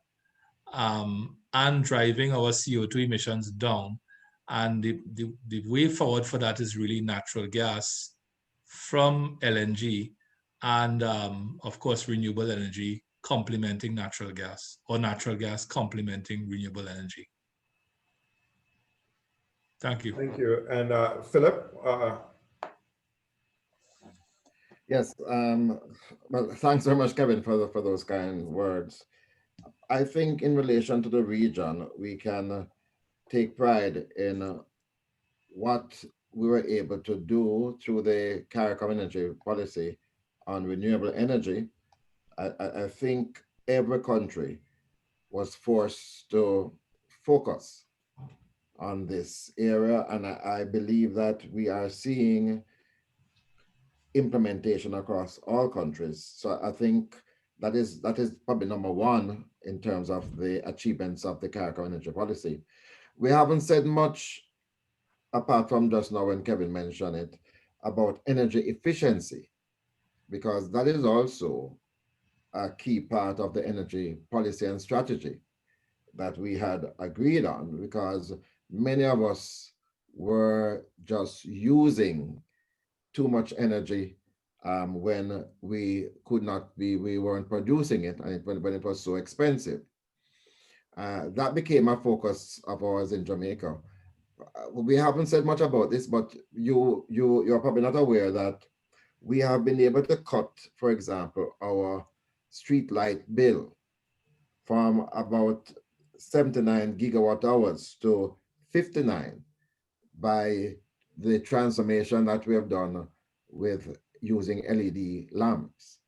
and driving our CO2 emissions down. And the way forward for that is really natural gas from LNG and of course, renewable energy complementing natural gas, or natural gas complementing renewable energy. Thank you. Thank you. And Philip, Yes, well, thanks very much, Kevin, for those kind words. I think in relation to the region, we can take pride in what we were able to do through the CARICOM energy policy on renewable energy. I think every country was forced to focus on this area, and I believe that we are seeing implementation across all countries. So I think that is probably number one in terms of the achievements of the CARICOM energy policy. We haven't said much, apart from just now when Kevin mentioned it, about energy efficiency, because that is also a key part of the energy policy and strategy that we had agreed on, because many of us were just using too much energy when we weren't producing it, and when it was so expensive. That became a focus of ours in Jamaica. We haven't said much about this, but you're probably not aware that we have been able to cut, for example, our street light bill from about 79 gigawatt hours to 59 by the transformation that we have done with using LED lamps.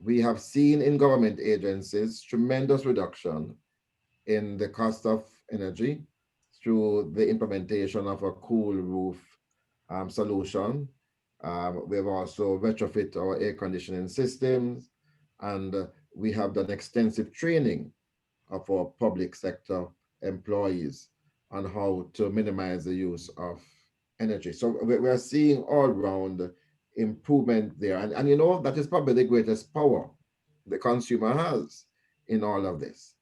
We have seen in government agencies tremendous reduction in the cost of energy through the implementation of a cool roof solution. We have also retrofit our air conditioning systems, and we have done extensive training of our public sector employees on how to minimize the use of energy. So we are seeing all round improvement there. And you know, that is probably the greatest power the consumer has in all of this,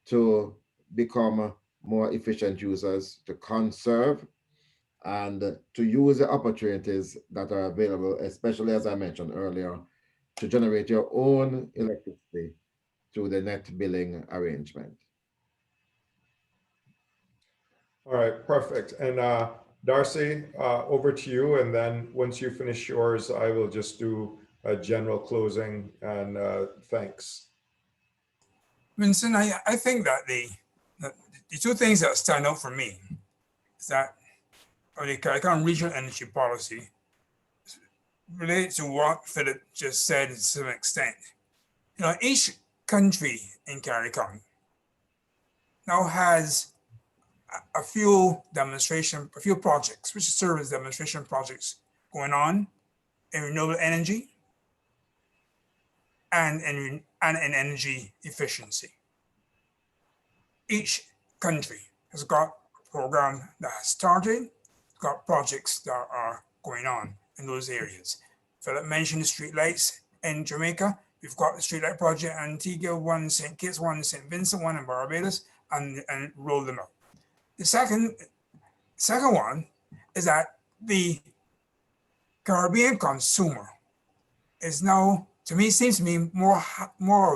to become more efficient users, to conserve, and to use the opportunities that are available, especially as I mentioned earlier, to generate your own electricity through the net billing arrangement. all right, perfect. And Darcy, over to you. And then once you finish yours, I will just do a general closing and thanks. Vincent, I think that the two things that stand out for me is that the CARICOM regional energy policy relates to what Philip just said to some extent. You know, each country in CARICOM now has a few projects, which serve as demonstration projects going on in renewable energy and in energy efficiency. Each country has got a program that has started, got projects that are going on in those areas. Philip mentioned the streetlights in Jamaica. We've got the streetlight project in Antigua, one in St. Kitts, one in St. Vincent, one in Barbados, and roll them out. The second one is that the Caribbean consumer is now, to me, seems to be more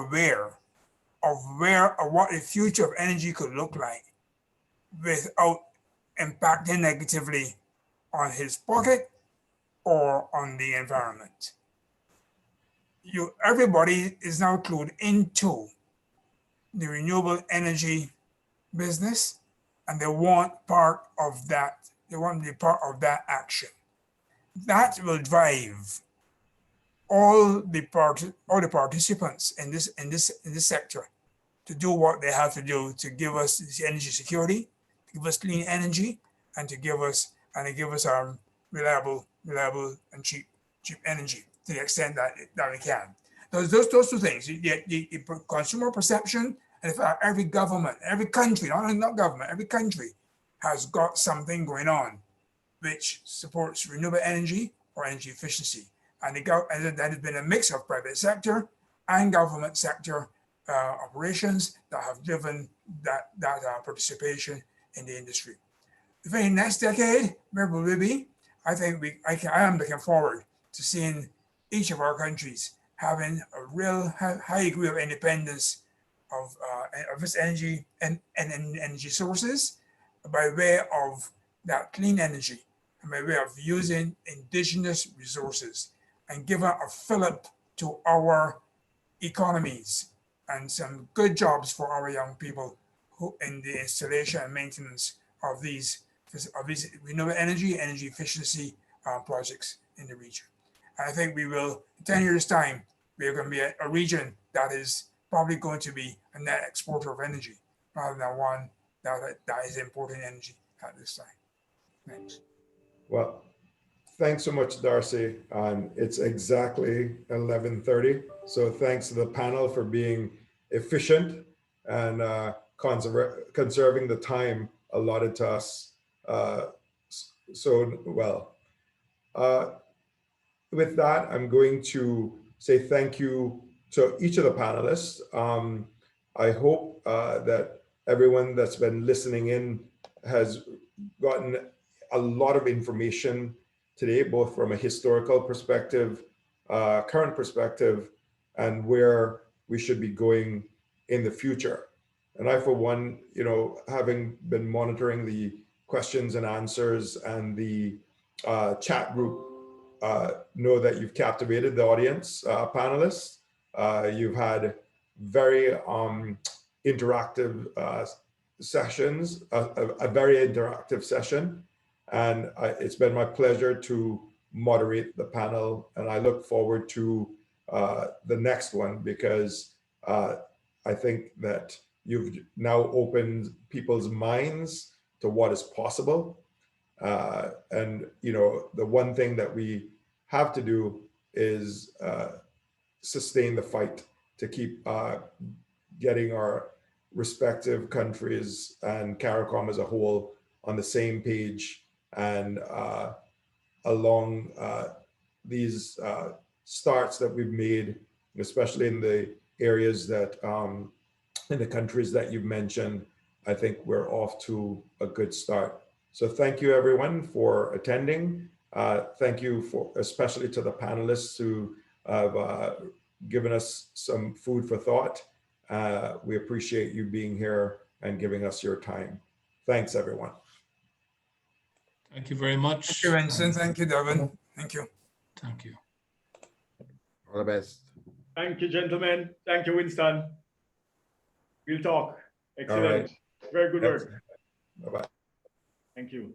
aware of what the future of energy could look like without impacting negatively on his pocket or on the environment. Everybody is now clued into the renewable energy business, and they want part of that. They want to be part of that action. That will drive all the participants in this sector to do what they have to do to give us energy security, to give us clean energy, and to give us reliable and cheap energy to the extent that we can. Those two things: the consumer perception, and in fact, every government, every country, not government, every country has got something going on which supports renewable energy or energy efficiency, and that has been a mix of private sector and government sector operations that have driven that participation in the industry. The very next decade, where will we be? I think I am looking forward to seeing each of our countries having a real high degree of independence of its energy and energy sources by way of that clean energy and by way of using indigenous resources and give a fillip to our economies and some good jobs for our young people who in the installation and maintenance of these renewable energy efficiency projects in the region. I think we will, in 10 years' time, we are going to be a region that is probably going to be a net exporter of energy rather than one that is importing energy at this time. Thanks. Well, thanks so much, Darcy. It's exactly 11:30. So thanks to the panel for being efficient and conserving the time allotted to us so well. With that, I'm going to say thank you to each of the panelists. I hope that everyone that's been listening in has gotten a lot of information today, both from a historical perspective, current perspective, and where we should be going in the future. And I, for one, having been monitoring the questions and answers and the chat group, know that you've captivated the audience, panelists. You've had very interactive sessions, a very interactive session. And it's been my pleasure to moderate the panel. And I look forward to the next one because I think that you've now opened people's minds to what is possible. And the one thing that we have to do is sustain the fight to keep getting our respective countries and CARICOM as a whole on the same page and along these starts that we've made, especially in the areas that in the countries that you've mentioned. I think we're off to a good start. So thank you everyone for attending. Thank you especially to the panelists who have given us some food for thought. We appreciate you being here and giving us your time. Thanks everyone. Thank you very much. Thank you, Vincent. Thank you, Devin. Thank you. Thank you. All the best. Thank you, gentlemen. Thank you, Winston. We'll talk. Excellent. All right. Very good work. Bye-bye. Thank you.